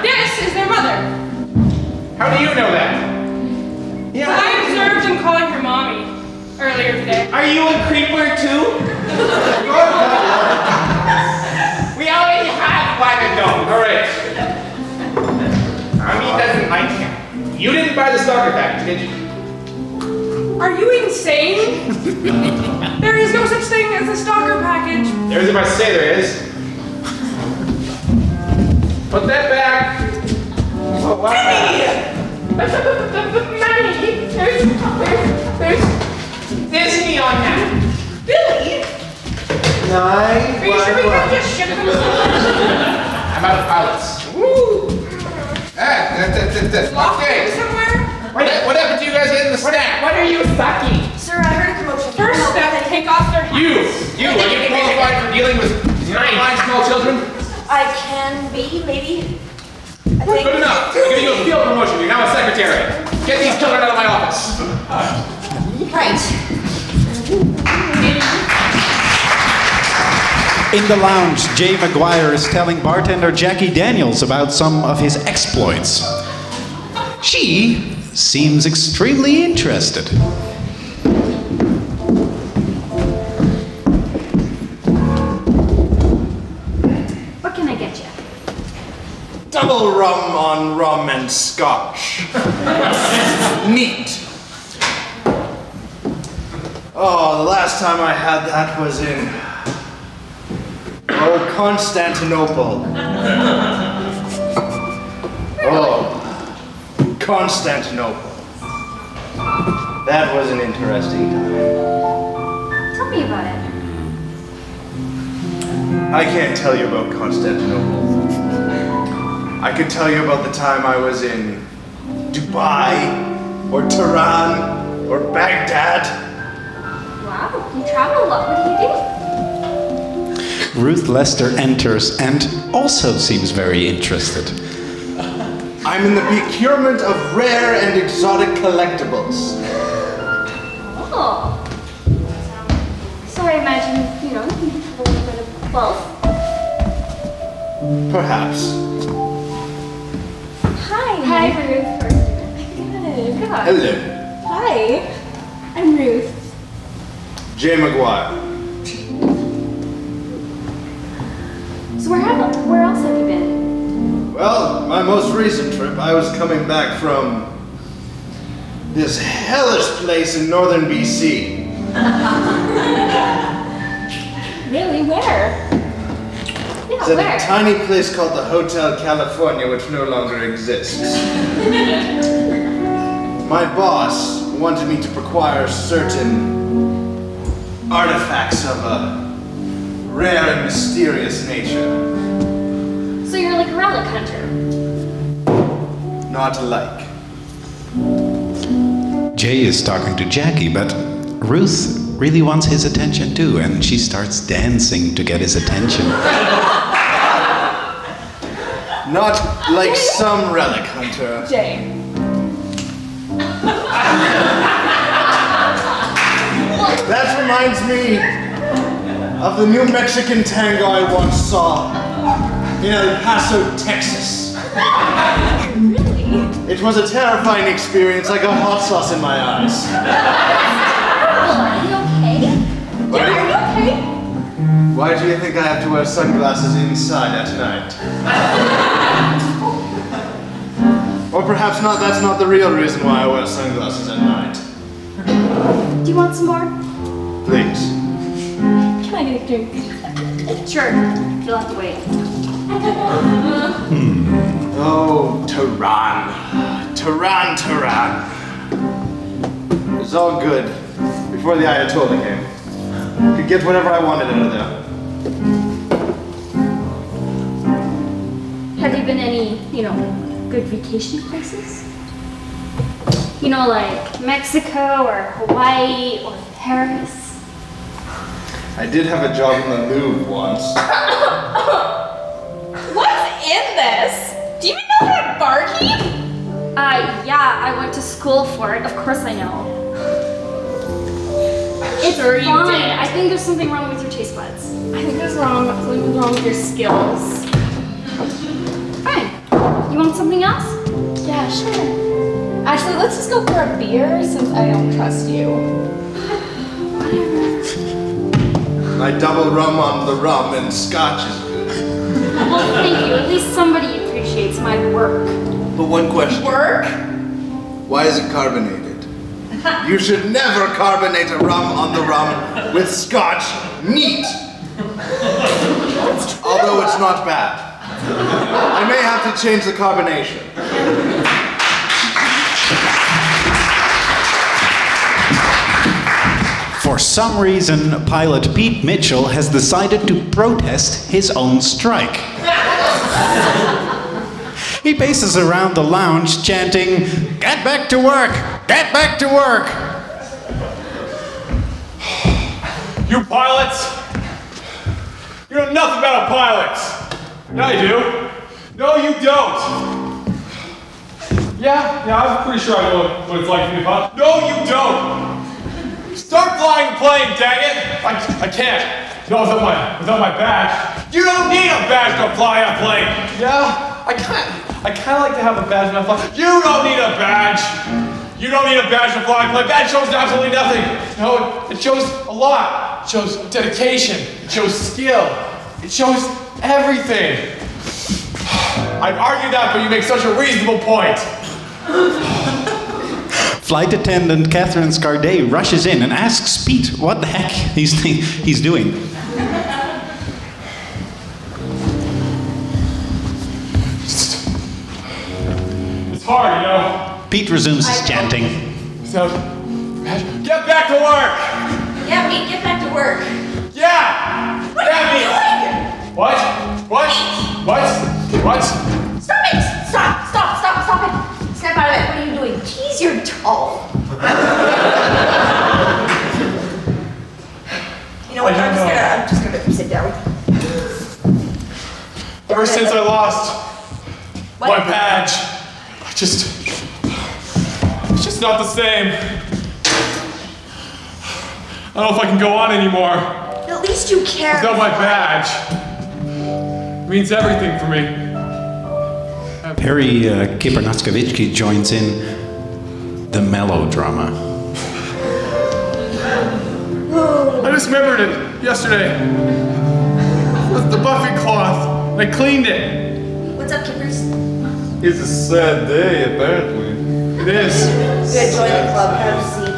Speaker 11: This is their mother.
Speaker 4: How do you know that?
Speaker 11: I observed him calling her mommy earlier today.
Speaker 6: Are you a creeper too? We already have one adult.
Speaker 4: All right.
Speaker 6: Mommy doesn't like him.
Speaker 4: You didn't buy the starter package, did you?
Speaker 11: Are you insane? There is no such thing as a stalker package.
Speaker 4: There's if I say there is. Put that back. Oh, wow.
Speaker 6: There's Disney on that. Billy?
Speaker 11: Are you sure we can just ship them?
Speaker 4: I'm out of pilots. Okay.
Speaker 11: Somewhere?
Speaker 4: What happened to you guys getting the snack?
Speaker 6: What are you sucking?
Speaker 2: Sir, I heard a commotion.
Speaker 11: First step, take off their hats.
Speaker 4: You, are you qualified for dealing with fine small children?
Speaker 2: I can be, maybe. I think.
Speaker 4: Good enough. I'm giving you a field promotion. You're now a secretary. Get these children out of my office.
Speaker 2: Right.
Speaker 1: In the lounge, Jay McGuire is telling bartender Jackie Daniels about some of his exploits. She seems extremely interested.
Speaker 10: What can I get you?
Speaker 9: Double rum on rum and scotch. Neat. Oh, the last time I had that was in Constantinople. Oh, Constantinople. That was an interesting time.
Speaker 10: Tell me about it.
Speaker 9: I can't tell you about Constantinople. I could tell you about the time I was in Dubai, or Tehran, or Baghdad.
Speaker 10: Wow, you travel a lot. What do you do?
Speaker 1: Ruth Lester enters and also seems very interested.
Speaker 9: I'm in the procurement of rare and exotic collectibles.
Speaker 10: Oh. So I imagine, you have a little bit of both.
Speaker 9: Perhaps.
Speaker 10: Hi, Ruth. Good.
Speaker 9: Hello.
Speaker 10: Hi. I'm Ruth.
Speaker 9: Jay McGuire.
Speaker 10: So where else have you been?
Speaker 9: Well, my most recent trip, I was coming back from this hellish place in northern BC.
Speaker 10: Really? Where?
Speaker 9: It's at a tiny place called the Hotel California, which no longer exists. My boss wanted me to acquire certain artifacts of a rare and mysterious nature.
Speaker 10: So you're like a relic hunter?
Speaker 9: Not like.
Speaker 1: Jay is talking to Jackie, but Ruth really wants his attention too, and she starts dancing to get his attention.
Speaker 9: Not like some relic hunter.
Speaker 7: Jay.
Speaker 9: That reminds me of the New Mexican tango I once saw in El Paso, Texas.
Speaker 10: Really?
Speaker 9: It was a terrifying experience. I got hot sauce in my eyes.
Speaker 10: Are you okay?
Speaker 9: Why,
Speaker 10: Are you okay?
Speaker 9: why do you think I have to wear sunglasses inside at night? Or perhaps not, that's not the real reason why I wear sunglasses at night.
Speaker 10: Do you want some more?
Speaker 9: Please.
Speaker 10: Can I get a drink? Sure. You'll have to wait.
Speaker 9: Oh, Tehran. Tehran. It's all good. before the Ayatollah came. Could get whatever I wanted out of there.
Speaker 10: Have you been any, good vacation places? Like Mexico or Hawaii or Paris?
Speaker 9: I did have a job in the Louvre once.
Speaker 7: What's in this? Do you even know how to barkeep?
Speaker 10: Yeah, I went to school for it. Of course I know. It's
Speaker 7: Sure you
Speaker 10: fine.
Speaker 7: did.
Speaker 10: I think there's something wrong with your taste buds.
Speaker 7: I think there's something wrong with your skills.
Speaker 10: Fine. You want something else?
Speaker 7: Yeah, sure. Actually, let's just go for a beer since I don't trust you.
Speaker 9: I double rum on the rum and scotch is good.
Speaker 10: Well, thank you. At least somebody appreciates my work.
Speaker 9: But one question.
Speaker 7: Work?
Speaker 9: Why is it carbonated? You should never carbonate a rum on the rum with scotch neat. Although it's not bad. I may have to change the carbonation.
Speaker 1: For some reason, pilot Pete Mitchell has decided to protest his own strike. He paces around the lounge chanting, "Get back to work! Get back to work!"
Speaker 3: You pilots! You know nothing about pilots! Yeah, you do. No, you don't! Yeah, I'm pretty sure I know what it's like to be a pilot. No, you don't! Start flying the plane, dang it! I can't. No, without my badge. You don't need a badge to fly a plane! Yeah, I kind of like to have a badge when I fly. You don't need a badge! You don't need a badge to fly a plane. Badge shows absolutely nothing. No, it shows a lot. It shows dedication. It shows skill. It shows everything. I'd argue that, but you make such a reasonable point.
Speaker 1: Flight attendant Catherine Scardet rushes in and asks Pete what the heck he's doing.
Speaker 3: It's hard, you know.
Speaker 1: Pete resumes his chanting.
Speaker 3: So, get back to work!
Speaker 2: Yeah, Pete, get back to work.
Speaker 3: Yeah!
Speaker 2: What are you doing?
Speaker 3: What? What?
Speaker 2: Stop it! Stop it! Snap out of it. What are you doing? Jeez, you're tall. You know what? I'm just gonna sit down.
Speaker 3: Ever since I lost my badge, it's just not the same. I don't know if I can go on anymore.
Speaker 2: At least you care.
Speaker 3: Without my badge. It means everything for me.
Speaker 1: Perry Kipernotskovitsky joins in the melodrama.
Speaker 3: I just remembered it yesterday. The buffet cloth. I cleaned it.
Speaker 2: What's up, Kippers?
Speaker 8: It's a sad day, apparently.
Speaker 3: It is.
Speaker 2: Good, join the club. Have a seat.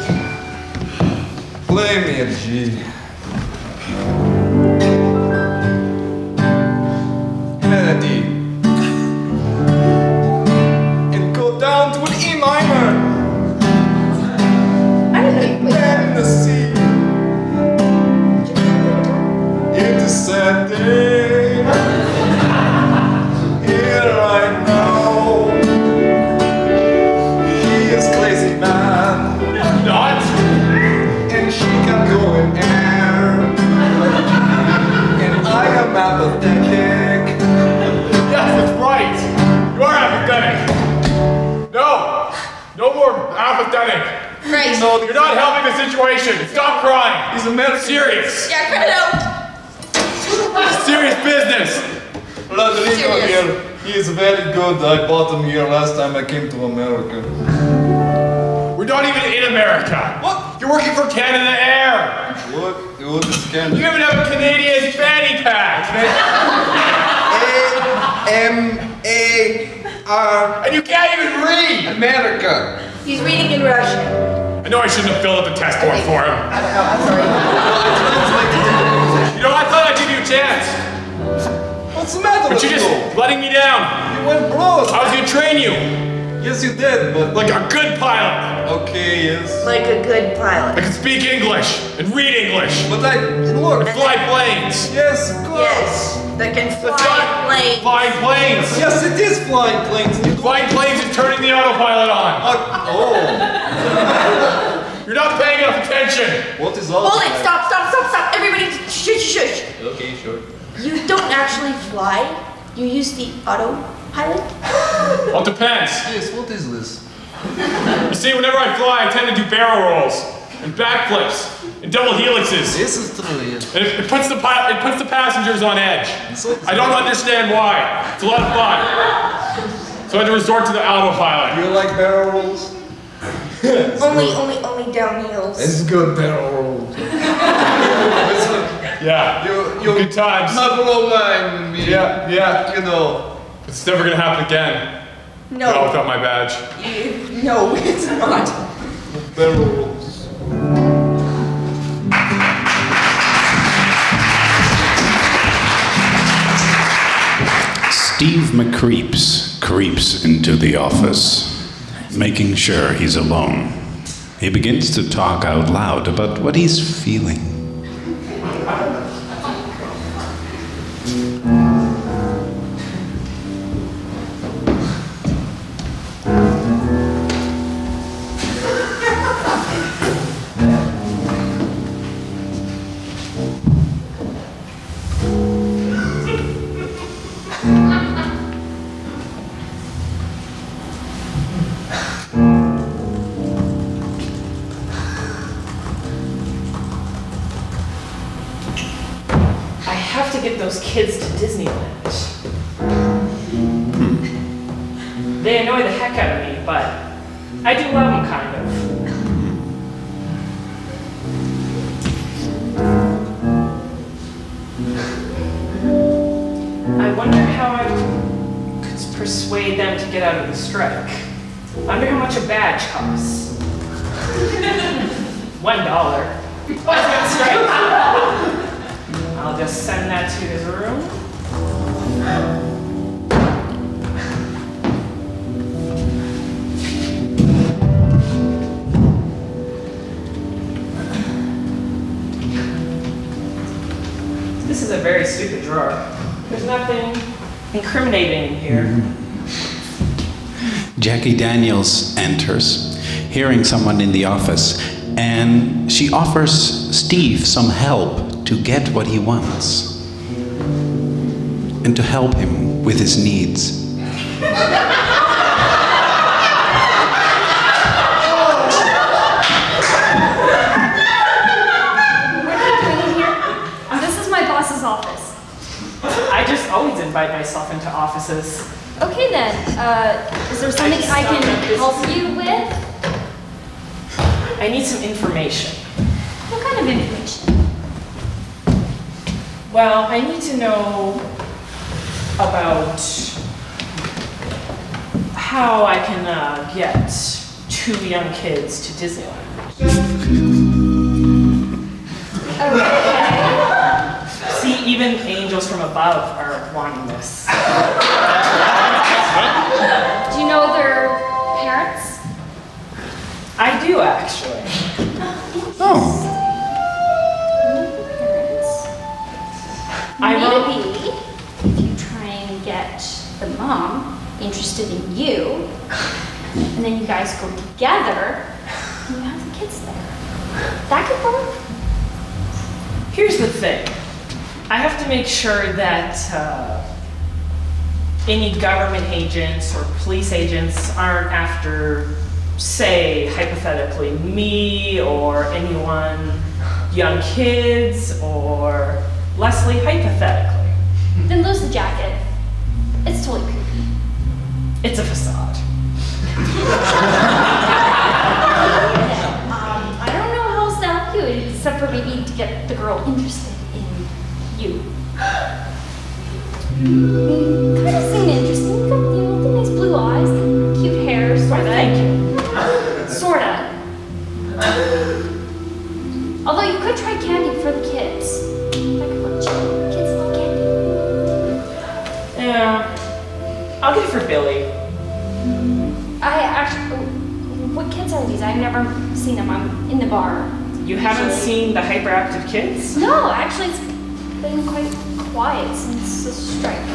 Speaker 8: Play me a G. Melody. And go down to an E minor.
Speaker 2: I didn't know you
Speaker 8: And the C. It's a sad day. Here right now. He is crazy man.
Speaker 3: Not.
Speaker 8: And she can go in air. And I am apathetic.
Speaker 3: Yes, that's right. You are apathetic. No more apathetic.
Speaker 2: Right.
Speaker 8: No,
Speaker 3: You're not helping the situation. Stop crying.
Speaker 8: he's American.
Speaker 3: Serious.
Speaker 2: Yeah, cut it out.
Speaker 3: Serious business.
Speaker 8: Rodrigo here. He is very good. I bought him here last time I came to America.
Speaker 3: We're not even in America.
Speaker 8: What?
Speaker 3: You're working for Canada Air.
Speaker 8: What? What is
Speaker 3: You
Speaker 8: Canada?
Speaker 3: even have a Canadian fanny pack.
Speaker 8: A-M-A-R.
Speaker 3: And you can't even read.
Speaker 8: America.
Speaker 2: He's reading in Russian.
Speaker 3: I know I shouldn't have filled out the test form for him.
Speaker 2: I don't know. I'm sorry.
Speaker 3: You know, I thought I'd give you a chance.
Speaker 8: What's the matter
Speaker 3: But
Speaker 8: with
Speaker 3: you're just
Speaker 8: you?
Speaker 3: letting me down.
Speaker 8: You went broke.
Speaker 3: I was gonna train you.
Speaker 8: Yes, you did, but...
Speaker 3: Like a good pilot.
Speaker 8: Okay, yes.
Speaker 2: Like a good pilot.
Speaker 3: I can speak English and read English.
Speaker 8: But look.
Speaker 3: And fly planes.
Speaker 8: Yes, of course.
Speaker 2: Yes, that can fly planes.
Speaker 3: Flying planes.
Speaker 8: Yes, it is flying planes.
Speaker 3: Flying planes is turning the autopilot on. You're not paying enough attention.
Speaker 8: What is all?
Speaker 2: Hold it! Stop! Everybody, shush!
Speaker 8: Okay, sure.
Speaker 2: You don't actually fly. You use the autopilot.
Speaker 3: Well, it depends.
Speaker 8: Yes, what is this?
Speaker 3: You see, whenever I fly, I tend to do barrel rolls and backflips and double helixes.
Speaker 8: This is true. Yes.
Speaker 3: And it puts the passengers on edge. I don't understand why. It's a lot of fun. So I had to resort to the autopilot.
Speaker 8: Do you like barrel rolls?
Speaker 2: only down heels.
Speaker 8: It's good barrel rolls.
Speaker 3: Yeah.
Speaker 8: You
Speaker 3: good times.
Speaker 8: Not blow mine.
Speaker 3: Yeah.
Speaker 8: You know.
Speaker 3: It's never gonna happen again.
Speaker 2: No.
Speaker 3: Not without my badge.
Speaker 2: No, it's not.
Speaker 8: Barrel rolls.
Speaker 1: Steve McCreeps creeps into the office, making sure he's alone. He begins to talk out loud about what he's feeling.
Speaker 11: Those kids to Disneyland. They annoy the heck out of me, but I do love them, kind of. I wonder how I could persuade them to get out of the strike. I wonder how much a badge costs. $1. What's that strike? I'll just send that to his room. This is a very stupid drawer. There's nothing incriminating here.
Speaker 1: Jackie Daniels enters, hearing someone in the office, and she offers Steve some help to get what he wants and to help him with his needs.
Speaker 10: This is my boss's office.
Speaker 11: I just always invite myself into offices.
Speaker 10: Okay then, is there something I can help you with?
Speaker 11: I need some information.
Speaker 10: What kind of information?
Speaker 11: Well, I need to know about how I can get 2 young kids to Disneyland.
Speaker 10: Okay.
Speaker 11: See, even angels from above are wanting this.
Speaker 10: Do you know their parents?
Speaker 11: I do, actually.
Speaker 1: Oh.
Speaker 10: Maybe if you try and get the mom interested in you, and then you guys go together, and you have the kids there. That could work.
Speaker 11: Here's the thing. I have to make sure that any government agents or police agents aren't after, say, hypothetically, me or anyone, young kids, or Leslie, hypothetically.
Speaker 10: Then lose the jacket. It's totally creepy.
Speaker 11: It's a facade.
Speaker 10: I don't know how else to help you, except for maybe to get the girl interested in you. Kind of seem interesting. You got the nice blue eyes, the cute hair, sorta.
Speaker 11: Thank you.
Speaker 10: Sorta. Although you could try candy for the kids. That could work too. Kids love candy.
Speaker 11: Yeah. I'll get it for Billy.
Speaker 10: I actually, what kids are these? I've never seen them. I'm in the bar.
Speaker 6: You haven't seen the hyperactive kids?
Speaker 10: No, actually, it's been quite quiet since the strike.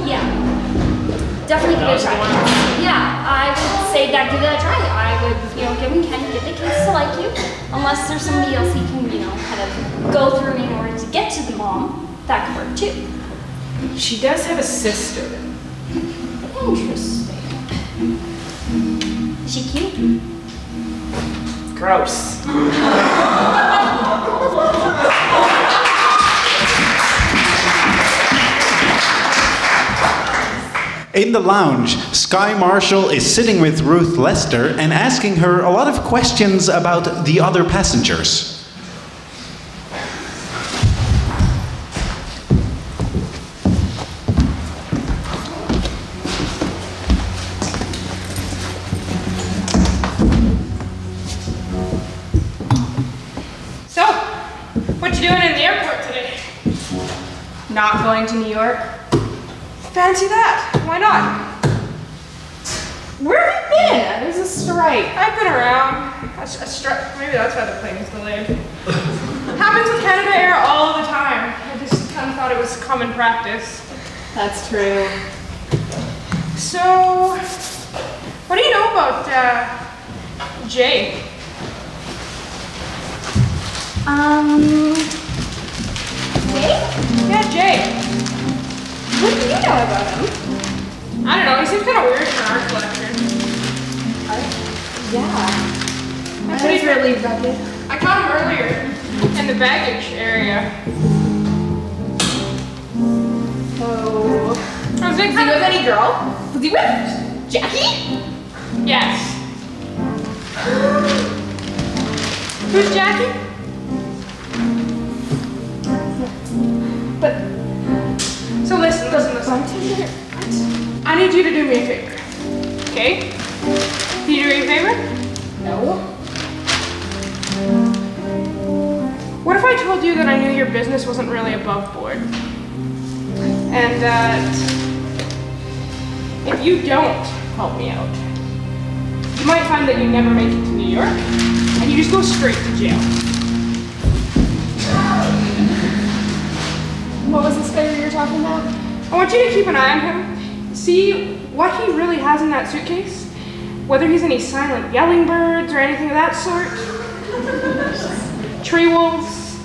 Speaker 10: Yeah, definitely give it a try. Yeah, I would say that give it a try. I would, give him Ken, get the kids to like you, unless there's somebody else he can, kind of go through in order to get to the mom. That could work too.
Speaker 11: She does have a sister.
Speaker 10: Interesting. Is she cute?
Speaker 11: Gross.
Speaker 1: In the lounge, Sky Marshall is sitting with Ruth Lester and asking her a lot of questions about the other passengers.
Speaker 11: So, what you doing in the airport today?
Speaker 7: Not going to New York?
Speaker 11: Fancy that. Why not?
Speaker 7: Where have you been? There's a strike.
Speaker 11: I've been around. A strike. Maybe that's why the plane was delayed. Happens with Canada Air all the time. I just kind of thought it was common practice.
Speaker 7: That's true.
Speaker 11: So, what do you know about Jay?
Speaker 10: Jay?
Speaker 11: Yeah, Jay.
Speaker 7: What do you know about him?
Speaker 11: I don't know. He seems kind of weird for an art collector.
Speaker 7: Yeah.
Speaker 11: That's
Speaker 7: That is really rugged.
Speaker 11: I caught him earlier in the baggage area.
Speaker 7: Oh.
Speaker 11: I was being
Speaker 7: Was he with any girl? Was he with Jackie?
Speaker 11: Yes. Who's Jackie?
Speaker 7: But
Speaker 11: So listen. I need you to do me a favor. Okay? Can you do me a favor?
Speaker 7: no.
Speaker 11: What if I told you that I knew your business wasn't really above board? And that if you don't help me out, you might find that you never make it to New York and you just go straight to jail.
Speaker 7: What was this favor you were talking about?
Speaker 11: I want you to keep an eye on him. See what he really has in that suitcase. Whether he's any silent yelling birds or anything of that sort. Tree wolves.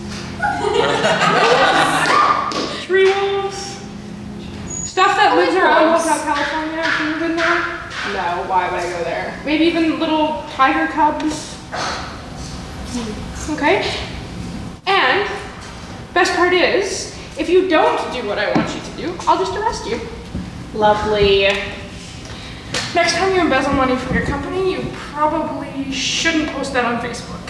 Speaker 11: Tree wolves. Stuff that lives around Hotel California. Have you been there?
Speaker 7: No, why would I go there?
Speaker 11: Maybe even little tiger cubs. Okay? And, best part is, if you don't do what I want you to do, I'll just arrest you.
Speaker 7: Lovely.
Speaker 11: Next time you embezzle money from your company, you probably shouldn't post that on Facebook.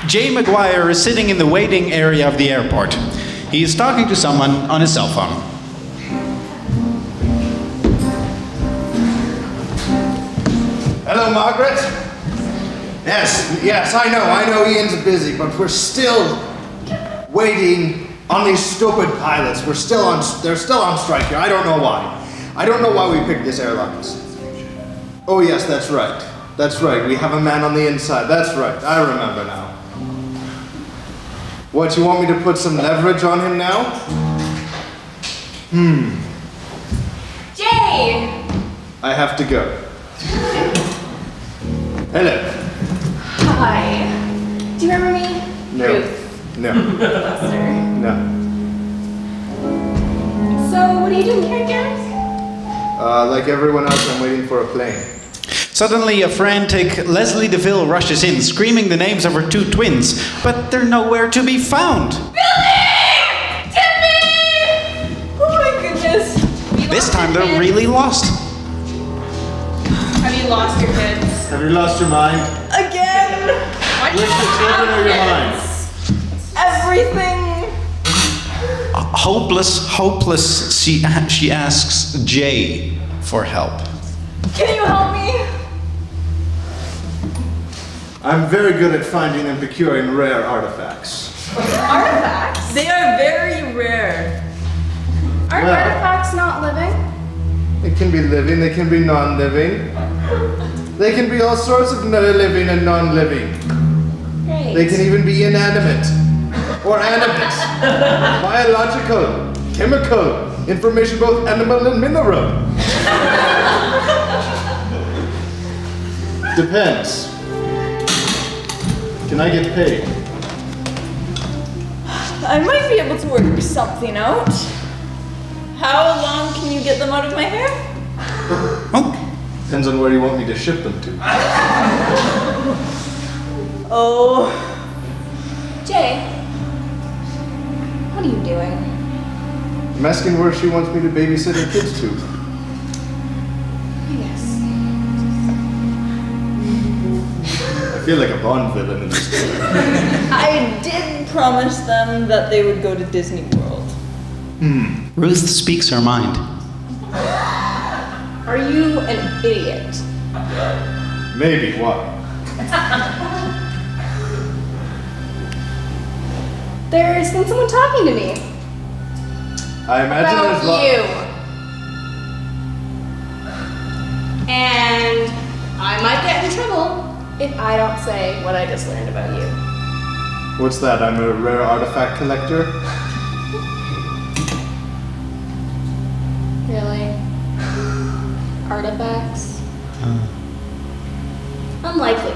Speaker 1: Jay McGuire is sitting in the waiting area of the airport. He is talking to someone on his cell phone.
Speaker 9: Hello, Margaret. Yes, I know Ian's busy, but we're still waiting on these stupid pilots. They're still on strike here. I don't know why. I don't know why we picked this airlines. Oh yes, that's right. That's right, we have a man on the inside. That's right, I remember now. What, you want me to put some leverage on him now?
Speaker 7: Jay!
Speaker 9: I have to go. Hello.
Speaker 7: Hi. Do you remember me?
Speaker 9: No.
Speaker 7: Ruth.
Speaker 9: No.
Speaker 7: Lester.
Speaker 9: No.
Speaker 7: So, what are you doing here again?
Speaker 9: Like everyone else, I'm waiting for a plane.
Speaker 1: Suddenly, a frantic Leslie DeVille rushes in, screaming the names of her two twins, but they're nowhere to be found.
Speaker 7: Billy! Tiffany! Oh my goodness.
Speaker 1: This time, they're really lost.
Speaker 7: Have you lost your kids?
Speaker 9: Have you lost your mind?
Speaker 7: Again?
Speaker 9: Which the children or your mind?
Speaker 7: Everything.
Speaker 1: Hopeless, she asks Jay for help.
Speaker 7: Can you help me?
Speaker 9: I'm very good at finding and procuring rare artifacts.
Speaker 7: Artifacts? They are very rare.
Speaker 10: Are artifacts not living?
Speaker 9: They can be living, they can be non-living. They can be all sorts of living and non-living.
Speaker 10: Great.
Speaker 9: They can even be inanimate or animate, biological, chemical, information both animal and mineral. Depends. Can I get paid?
Speaker 7: I might be able to work something out. How long can you get them out of my hair?
Speaker 9: Depends on where you want me to ship them to.
Speaker 7: Oh.
Speaker 10: Jay, what are you doing?
Speaker 9: I'm asking where she wants me to babysit her kids to.
Speaker 10: Yes.
Speaker 9: I feel like a Bond villain in this story.
Speaker 7: I did promise them that they would go to Disney World.
Speaker 1: Ruth speaks her mind.
Speaker 7: Are you an idiot?
Speaker 9: Maybe, what?
Speaker 10: There's been someone talking to me.
Speaker 9: I imagine
Speaker 10: About
Speaker 9: there's
Speaker 10: you. And I might get in trouble if I don't say what I just learned about you.
Speaker 9: What's that? I'm a rare artifact collector?
Speaker 10: Really? Artifacts? Unlikely.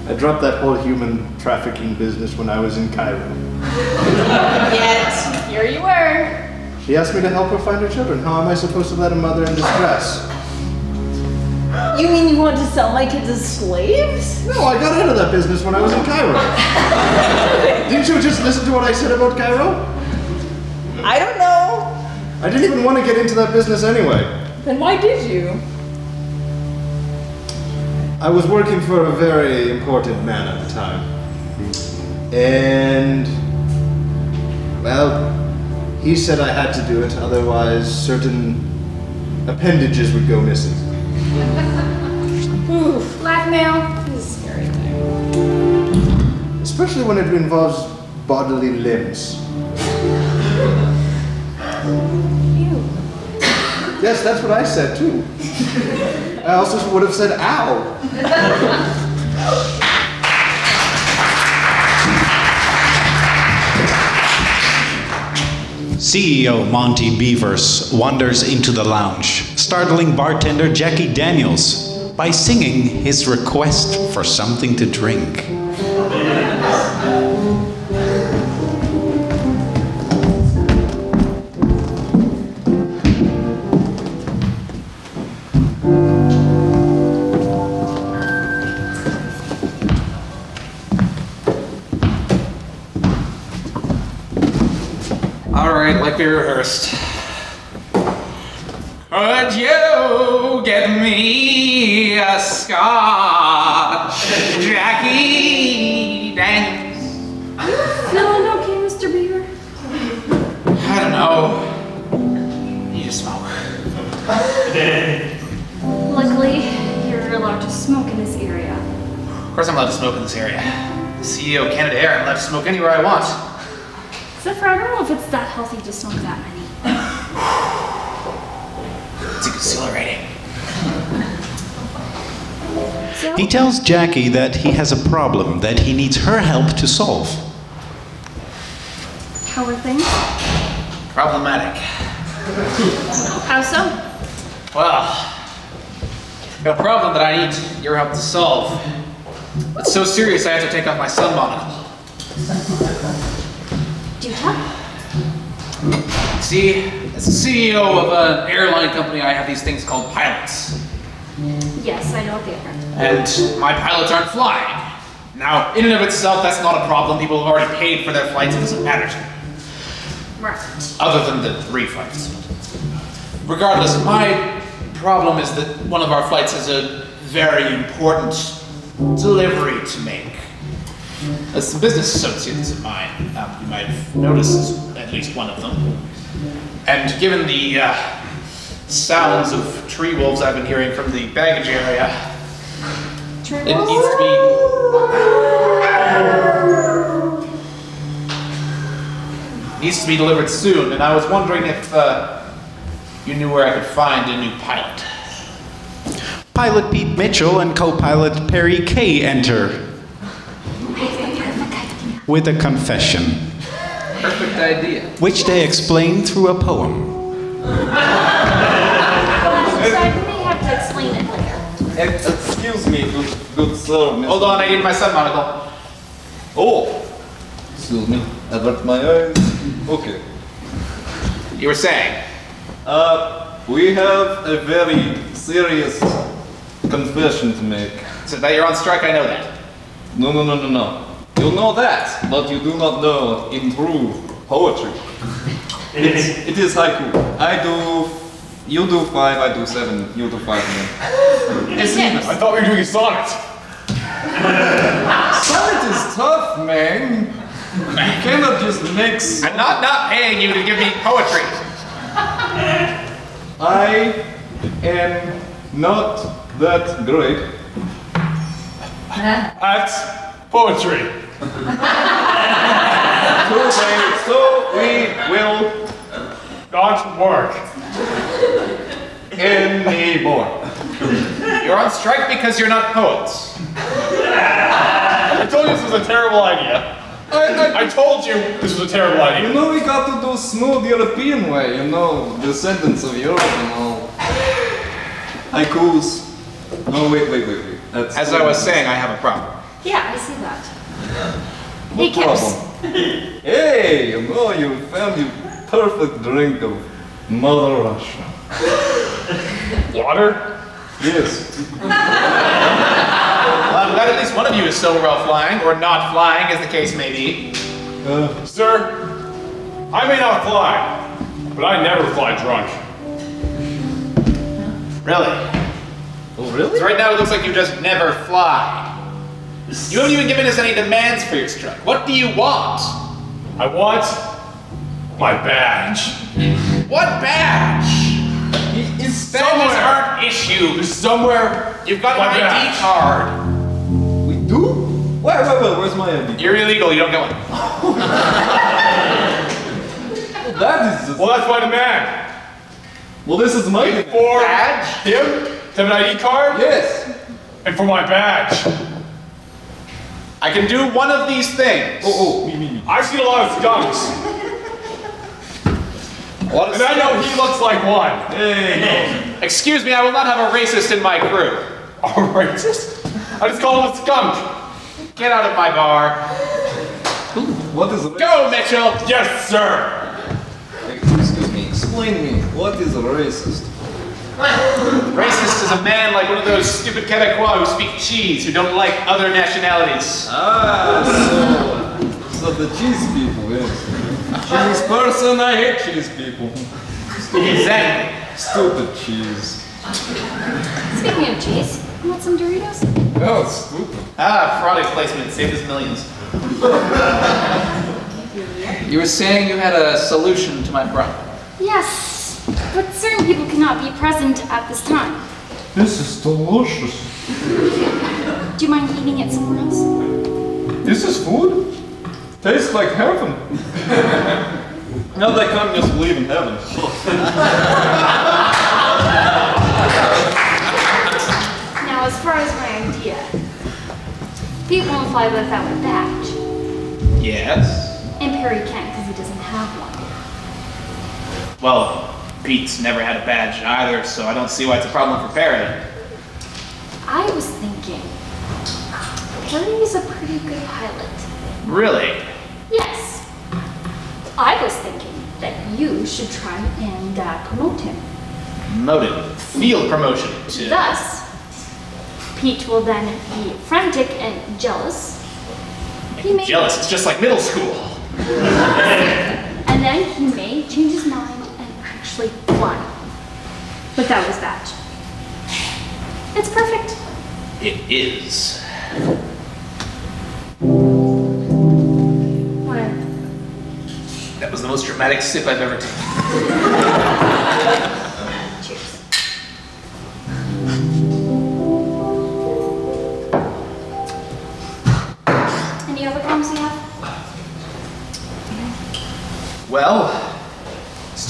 Speaker 9: I dropped that whole human trafficking business when I was in Cairo.
Speaker 10: Yet, here you were.
Speaker 9: She asked me to help her find her children. How am I supposed to let a mother in distress?
Speaker 7: You mean you want to sell my kids as slaves?
Speaker 9: No, I got out of that business when I was in Cairo. Didn't you just listen to what I said about Cairo?
Speaker 7: I don't know.
Speaker 9: I didn't even want to get into that business anyway.
Speaker 7: Then why did you?
Speaker 9: I was working for a very important man at the time. And, well, he said I had to do it, otherwise certain appendages would go missing.
Speaker 10: Oof. Blackmail is a scary thing.
Speaker 9: Especially when it involves bodily limbs.
Speaker 10: Ew.
Speaker 9: Yes, that's what I said too. I also would have said ow.
Speaker 1: CEO Monty Beavers wanders into the lounge, startling bartender Jackie Daniels by singing his request for something to drink.
Speaker 4: Alright, like we rehearsed. Could you get me a scotch, Jackie Daniels?
Speaker 10: Feeling okay, Mr. Beaver?
Speaker 4: I don't know. Need to smoke.
Speaker 10: Luckily, you're allowed to smoke in this area.
Speaker 4: Of course I'm allowed to smoke in this area. The CEO of Canada Air, I'm allowed to smoke anywhere I want.
Speaker 10: Except for I don't know if it's that healthy to smoke that many.
Speaker 4: It's exhilarating.
Speaker 10: So,
Speaker 1: He tells Jackie that he has a problem that he needs her help to solve.
Speaker 10: how are things?
Speaker 4: Problematic.
Speaker 10: How so?
Speaker 4: Well, a problem that I need your help to solve. It's so serious I have to take off my sun monocle.
Speaker 10: Do tell.
Speaker 4: See, as the CEO of an airline company, I have these things called pilots.
Speaker 10: Yes, I know what they are.
Speaker 4: And my pilots aren't flying. Now, in and of itself, that's not a problem. People have already paid for their flights. It doesn't matter to me.
Speaker 10: Right.
Speaker 4: Other than the refunds. Regardless, my problem is that one of our flights has a very important delivery to make. Some business associates of mine, you might have noticed at least one of them. And given the sounds of tree wolves I've been hearing from the baggage area,
Speaker 10: True.
Speaker 4: It needs to be delivered soon, and I was wondering if you knew where I could find a new pilot.
Speaker 1: Pilot Pete Mitchell and co-pilot Perry Kay enter with a confession,
Speaker 4: Perfect idea.
Speaker 1: which they explain through a poem.
Speaker 10: So I may have to explain it later.
Speaker 8: Excuse me, good sir. Mr.
Speaker 4: Hold on, I need my sun monocle.
Speaker 8: Oh, excuse me. Avert my eyes. Okay.
Speaker 4: You were saying?
Speaker 8: We have a very serious confession to make.
Speaker 4: So that you're on strike, I know that.
Speaker 8: No. You know that, but you do not know improve poetry. It is haiku. You do 5, I do 7, you do 5.
Speaker 4: It's even.
Speaker 3: I thought we were doing a sonnet.
Speaker 8: Sonnet is tough, man. You cannot just mix.
Speaker 4: I'm not paying you to give me poetry.
Speaker 8: I am not that great.
Speaker 3: That's poetry.
Speaker 8: Too late, so we will
Speaker 3: Not work.
Speaker 8: anymore.
Speaker 4: You're on strike because you're not poets.
Speaker 3: I told you this was a terrible idea. I told you this was a terrible idea.
Speaker 8: You know, we got to do smooth European way, you know, descendants of Europe and all. Haikus. No, wait. That's
Speaker 4: As I was saying, I have a problem.
Speaker 10: Yeah, I see that.
Speaker 8: No
Speaker 10: Hey, Kips.
Speaker 8: problem. Hey, you know, you found your perfect drink of Mother Russia.
Speaker 3: Water?
Speaker 8: Yes.
Speaker 4: Well, I'm glad at least one of you is sober while flying, or not flying, as the case may be.
Speaker 3: Sir, I may not fly, but I never fly drunk.
Speaker 4: Really?
Speaker 8: Oh, really?
Speaker 4: So right now it looks like you just never fly. You haven't even given us any demands for your strike. What do you want?
Speaker 3: I want my badge.
Speaker 4: What badge?
Speaker 3: It's
Speaker 4: Badges aren't issued.
Speaker 3: Somewhere.
Speaker 4: You've got
Speaker 3: My
Speaker 4: an ID
Speaker 3: badge.
Speaker 4: card.
Speaker 8: We do? Wait, where's my ID?
Speaker 4: You're illegal, you don't get one.
Speaker 8: That is just...
Speaker 3: Well, that's my demand.
Speaker 8: Well, this is my demand.
Speaker 3: For
Speaker 4: Badge?
Speaker 3: him to have an ID card
Speaker 8: Yes.
Speaker 3: and for my badge.
Speaker 4: I can do one of these things.
Speaker 8: Me.
Speaker 3: I've seen a lot of skunks,
Speaker 4: A lot of
Speaker 3: and I know he looks like one.
Speaker 8: Hey,
Speaker 4: Excuse me, I will not have a racist in my crew.
Speaker 3: A racist? I just call him a skunk.
Speaker 4: Get out of my bar.
Speaker 8: what is
Speaker 4: Go, Mitchell!
Speaker 3: Yes, sir.
Speaker 8: Excuse me, explain me, what is a racist?
Speaker 4: Racist is a man like one of those stupid Quebecois who speak cheese, who don't like other nationalities.
Speaker 8: Ah, so the cheese people, yes. Cheese person, I hate cheese people.
Speaker 4: Exactly.
Speaker 8: Stupid cheese.
Speaker 10: Speaking of cheese, you want some Doritos?
Speaker 8: Oh, stupid.
Speaker 4: Product placement saved us millions. You were saying you had a solution to my problem.
Speaker 10: Yes, but certain people cannot be present at this time.
Speaker 8: This is delicious.
Speaker 10: Do you mind eating it somewhere else?
Speaker 8: This is food? Tastes like heaven. Now they can't just live in heaven.
Speaker 10: Now, as far as my idea, Pete won't fly without a badge,
Speaker 4: Yes?
Speaker 10: and Perry can't because he doesn't have one.
Speaker 4: Well, Pete's never had a badge either, so I don't see why it's a problem for Perry.
Speaker 10: I was thinking, Perry's a pretty good pilot.
Speaker 4: Really?
Speaker 10: Yes. I was thinking that you should try and promote him.
Speaker 4: Noted. Field promotion to...
Speaker 10: Thus, Pete will then be frantic and jealous. He may,
Speaker 4: Jealous, it's just like middle school.
Speaker 10: and then he may change his mind and actually fly without his badge. It's perfect.
Speaker 4: It is.
Speaker 10: What?
Speaker 4: That was the most dramatic sip I've ever taken.
Speaker 10: Cheers.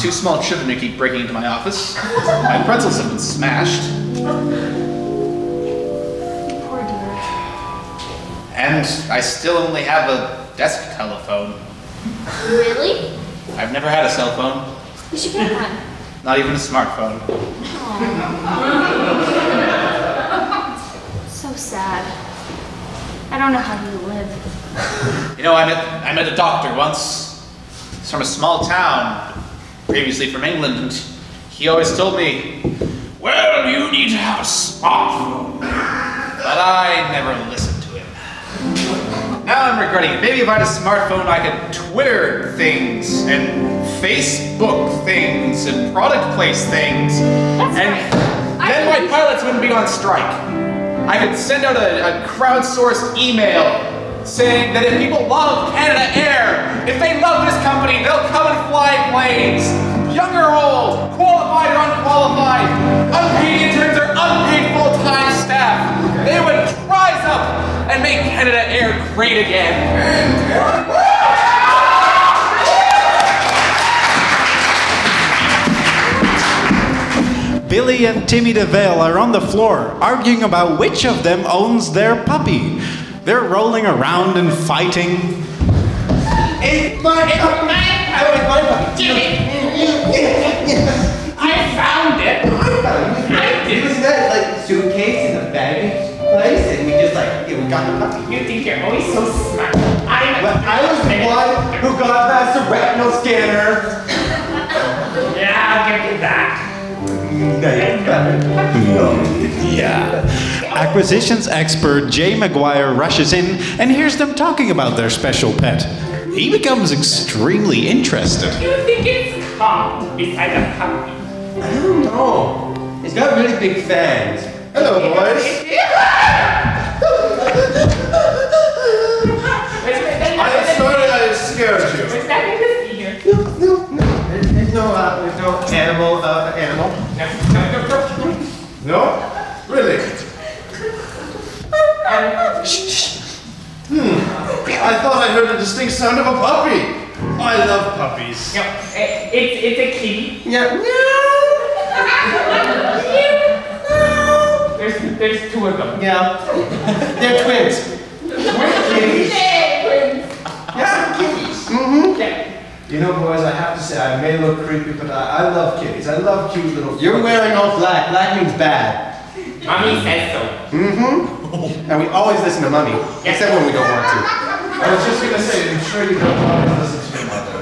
Speaker 4: 2 small children who keep breaking into my office. My pretzels have been smashed.
Speaker 10: Poor dear.
Speaker 4: And I still only have a desk telephone.
Speaker 10: Really?
Speaker 4: I've never had a cell phone.
Speaker 10: You should get one.
Speaker 4: Not even a smartphone.
Speaker 10: So sad. I don't know how you live.
Speaker 4: You know, I met a doctor once. He's from a small town, previously from England, and he always told me, well, you need to have a smartphone. But I never listened to him. Now I'm regretting it. Maybe if I had a smartphone, I could Twitter things, and Facebook things, and product place things.
Speaker 10: That's
Speaker 4: and
Speaker 10: right.
Speaker 4: then my pilots wouldn't be on strike. I could send out a crowdsourced email saying that if people love Canada Air, if they love this company, they'll come and fly planes. Young or old, qualified or unqualified, unpaid interns or unpaid full-time staff. They would rise up and make Canada Air great again.
Speaker 1: Billy and Timmy DeVale are on the floor, arguing about which of them owns their puppy. They're rolling around and fighting.
Speaker 5: It's my puppy!
Speaker 6: Jimmy! I found it! I did.
Speaker 5: Wasn't that like suitcase in the baggage place? And we just like, yeah, we got the puppy.
Speaker 6: You think you're always so smart.
Speaker 5: I was the one who got past the retinal scanner.
Speaker 6: Yeah, I'll give you that.
Speaker 1: Yeah. Acquisitions expert Jay McGuire rushes in and hears them talking about their special pet. He becomes extremely interested.
Speaker 6: You think it's calm beside a puppy?
Speaker 5: I don't know. He's got really big fans.
Speaker 9: Hello, boys. I'm sorry I scared you.
Speaker 6: What's that going to see here?
Speaker 5: There's no animal.
Speaker 9: No? Really? I thought I heard a distinct sound of a puppy. I love puppies.
Speaker 6: No, it's a kitty.
Speaker 5: Yeah.
Speaker 6: There's 2 of them.
Speaker 5: Yeah. They're twins. Kitties. Yeah, kitties. Mm-hmm.
Speaker 6: Yeah.
Speaker 9: You know, boys, I have to say, I may look creepy, but I love kitties. I love cute little
Speaker 5: You're wearing all black. Black means bad.
Speaker 6: Mommy says so.
Speaker 5: Mm-hmm. And we always listen to Mommy, except when we don't want to.
Speaker 9: I was just going to say, I'm sure you don't want to listen to your mother.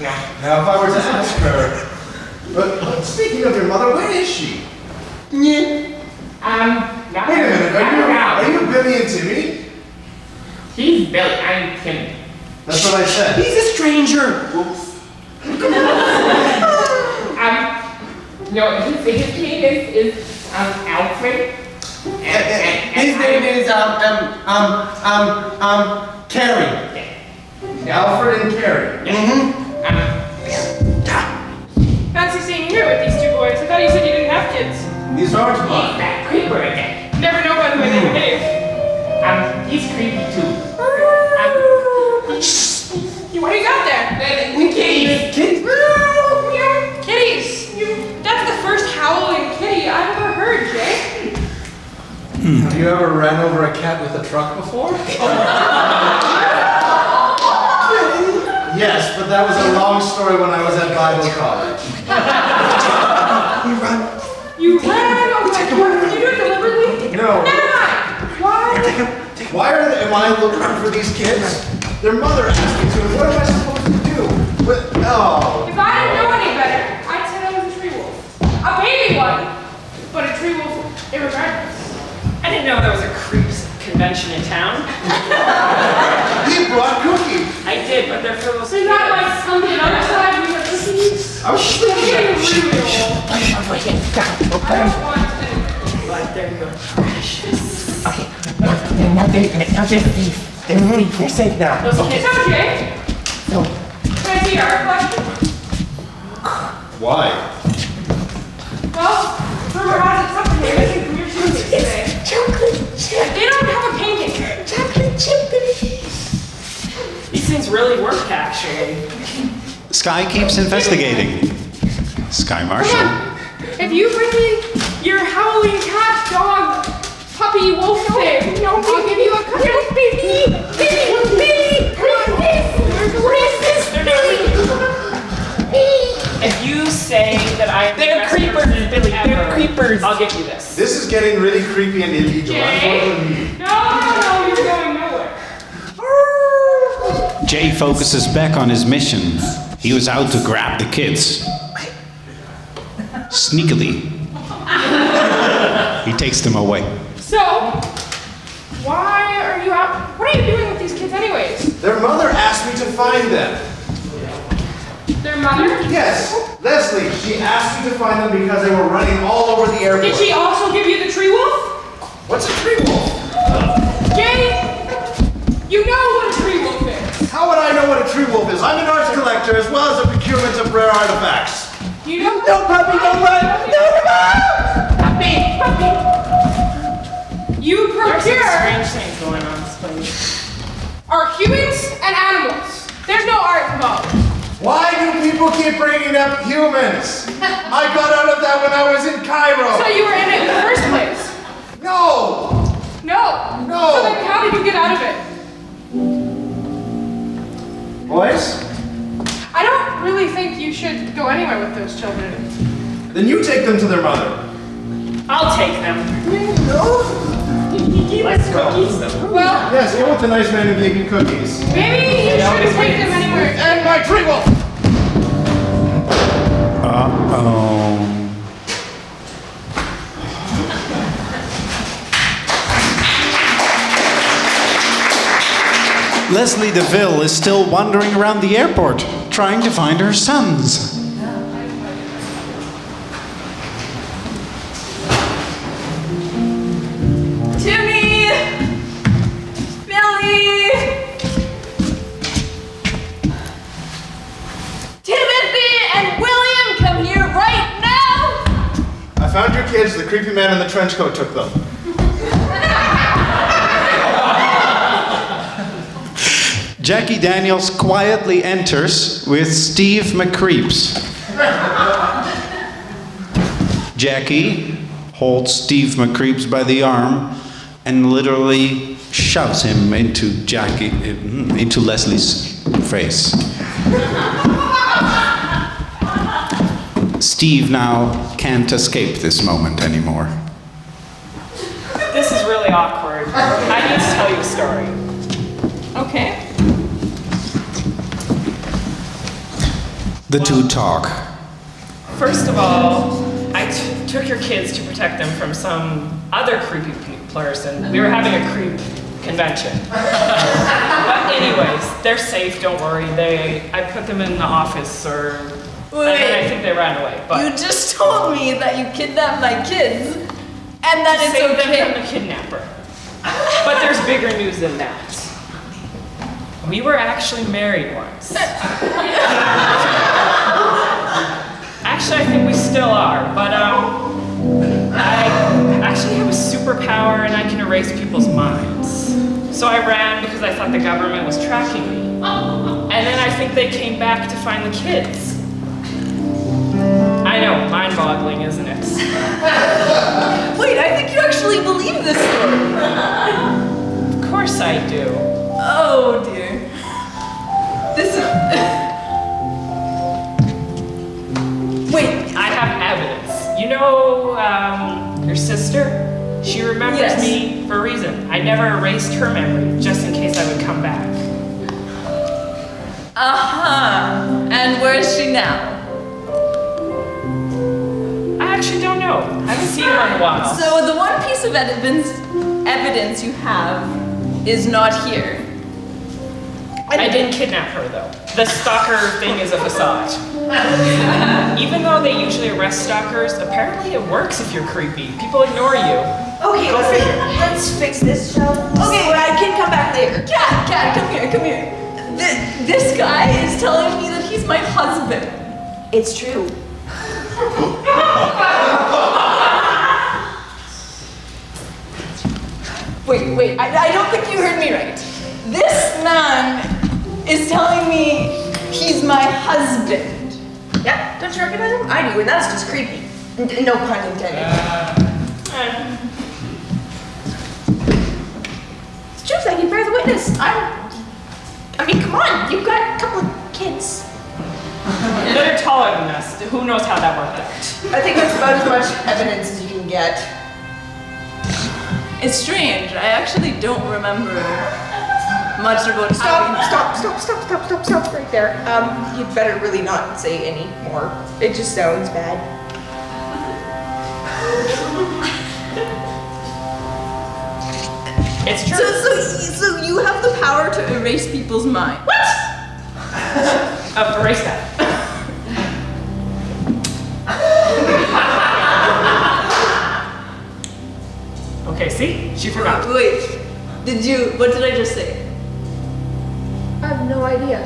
Speaker 6: No.
Speaker 9: Now, if I were to ask her, but speaking of your mother, where is she?
Speaker 5: Yeah.
Speaker 6: Not
Speaker 9: Wait a minute, are you Billy and Timmy?
Speaker 6: He's Billy, I'm Timmy.
Speaker 9: That's what I said.
Speaker 5: He's a stranger. Oops.
Speaker 6: No, his name is Alfred.
Speaker 5: His name is Carrie.
Speaker 9: Alfred and Carrie.
Speaker 5: Mm-hmm.
Speaker 11: Fancy seeing you here with these 2 boys. I thought you said you didn't have kids.
Speaker 9: These aren't mine.
Speaker 6: That creeper again.
Speaker 11: Never know by the way they behave.
Speaker 6: He's creepy too.
Speaker 11: What do you got there?
Speaker 6: Kitties.
Speaker 11: Kitties. That's the first howling kitty I've ever heard, Jay.
Speaker 9: Have you ever ran over a cat with a truck before? Yes, but that was a long story when I was at Bible college.
Speaker 11: You ran over a cat? Did you do it deliberately?
Speaker 9: No.
Speaker 11: Never mind. Why?
Speaker 9: Am I looking for these kids? Their mother asked me to, and what am I supposed to do? But, oh.
Speaker 11: If I didn't know any better, I'd say I was a tree wolf. A baby one, but a tree wolf irregardless.
Speaker 12: I didn't know there was a creeps convention in town.
Speaker 9: He brought cookies.
Speaker 12: I did, but they're for those
Speaker 11: So you got like on the other side, we got cookies.
Speaker 9: I was thinking
Speaker 11: really old. I don't want anything.
Speaker 12: But there you go.
Speaker 6: Okay. Now they're thief. They're thief. You're safe now.
Speaker 11: It's okay.
Speaker 6: No.
Speaker 11: Can I see your art collection?
Speaker 9: Why?
Speaker 11: Well, rumor has it something here missing from your shoes today.
Speaker 6: Chocolate chip.
Speaker 11: They don't have a painting.
Speaker 6: Chocolate chip.
Speaker 12: These things really work, actually.
Speaker 1: Sky keeps investigating. Sky Marshall.
Speaker 11: Come on. If you bring me your howling cat, dog, puppy, wolf thing, I'll give you a cookie. No, Billy! What is this?
Speaker 12: If you say that I am
Speaker 6: They're creepers, Billy. They're creepers.
Speaker 12: I'll give you this.
Speaker 9: This is getting really creepy and illegal. I'm going to leave.
Speaker 11: No, you're going nowhere.
Speaker 1: Jay focuses back on his mission. He was out to grab the kids. Sneakily, he takes them away.
Speaker 11: So, why are you out? What are you doing with these kids anyways?
Speaker 9: Their mother asked me to find them.
Speaker 11: Their mother?
Speaker 9: Yes, Leslie. She asked me to find them because they were running all over the airport.
Speaker 11: Did she also give you the tree wolf?
Speaker 9: What's a tree wolf?
Speaker 11: Jay, you know what a tree wolf is.
Speaker 9: How would I know what a tree wolf is? I'm an arts collector as well as a procurement of rare artifacts.
Speaker 11: You know?
Speaker 5: No, puppy, don't run! No,
Speaker 11: Puppy! You
Speaker 12: There's some
Speaker 11: procure
Speaker 12: strange things going on in this place.
Speaker 11: are humans and animals. There's no art involved.
Speaker 9: Why do people keep bringing up humans? I got out of that when I was in Cairo.
Speaker 11: So you were in it in the first place?
Speaker 9: No!
Speaker 11: No.
Speaker 9: No.
Speaker 11: So then how did you get out of it?
Speaker 9: Boys?
Speaker 11: I don't really think you should go anywhere with those children.
Speaker 9: Then you take them to their mother.
Speaker 12: I'll take them.
Speaker 6: Let's go.
Speaker 11: Well,
Speaker 9: Yes, go with the nice man who gave you cookies.
Speaker 11: maybe you should take them anywhere.
Speaker 9: And my tree wolf!
Speaker 1: Uh-oh. Leslie DeVille is still wandering around the airport, trying to find her sons.
Speaker 7: Timmy! Billy! Timothy and William, come here right now!
Speaker 9: I found your kids. The creepy man in the trench coat took them.
Speaker 1: Jackie Daniels quietly enters with Steve McCreeps. Jackie holds Steve McCreeps by the arm and literally shoves him into Leslie's face. Steve now can't escape this moment anymore.
Speaker 12: This is really awkward. I need to tell you a story.
Speaker 7: Okay.
Speaker 1: The two talk.
Speaker 12: First of all, I took your kids to protect them from some other creepy person. We were having a creep convention. But anyways, they're safe, don't worry. I put them in the office and then I think they ran away. But
Speaker 7: You just told me that you kidnapped my kids, and that it's
Speaker 12: save
Speaker 7: okay.
Speaker 12: them from the kidnapper. But there's bigger news than that. We were actually married once. Actually, I think we still are, but I actually have a superpower and I can erase people's minds. So I ran because I thought the government was tracking me. And then I think they came back to find the kids. I know, mind-boggling, isn't it?
Speaker 7: Wait, I think you actually believe this story.
Speaker 12: Of course I do.
Speaker 7: Oh dear. This is... Wait.
Speaker 12: I have evidence. You know, your sister? She remembers
Speaker 7: Yes.
Speaker 12: me for a reason. I never erased her memory, just in case I would come back.
Speaker 7: Uh-huh. And where is she now?
Speaker 12: I actually don't know. I haven't seen her in a while.
Speaker 7: So the one piece of evidence you have is not here.
Speaker 12: I didn't kidnap her, though. The stalker thing is a facade. Even though they usually arrest stalkers, apparently it works if you're creepy. People ignore you.
Speaker 2: Okay, let's fix this, shall we? Okay, well, I can come back later.
Speaker 7: Cat, come here. This guy is telling me that he's my husband.
Speaker 2: It's true.
Speaker 7: Wait, I don't think you heard me right. This man is telling me He's my husband.
Speaker 2: Yeah, don't you recognize him? I do, and that's just creepy. No pun intended. It's true, I can bear the witness. I mean, come on, you've got a couple of kids.
Speaker 12: They're taller than us. Who knows how that worked out?
Speaker 2: I think that's about as much evidence as you can get.
Speaker 7: It's strange. I actually don't remember much about
Speaker 2: Stop right there. You'd better really not say any more. It just sounds bad.
Speaker 12: It's true.
Speaker 7: So you have the power to erase people's mind.
Speaker 2: What?
Speaker 12: Erase that. Okay, see? She forgot.
Speaker 7: Wait, what did I just say?
Speaker 2: I have no idea.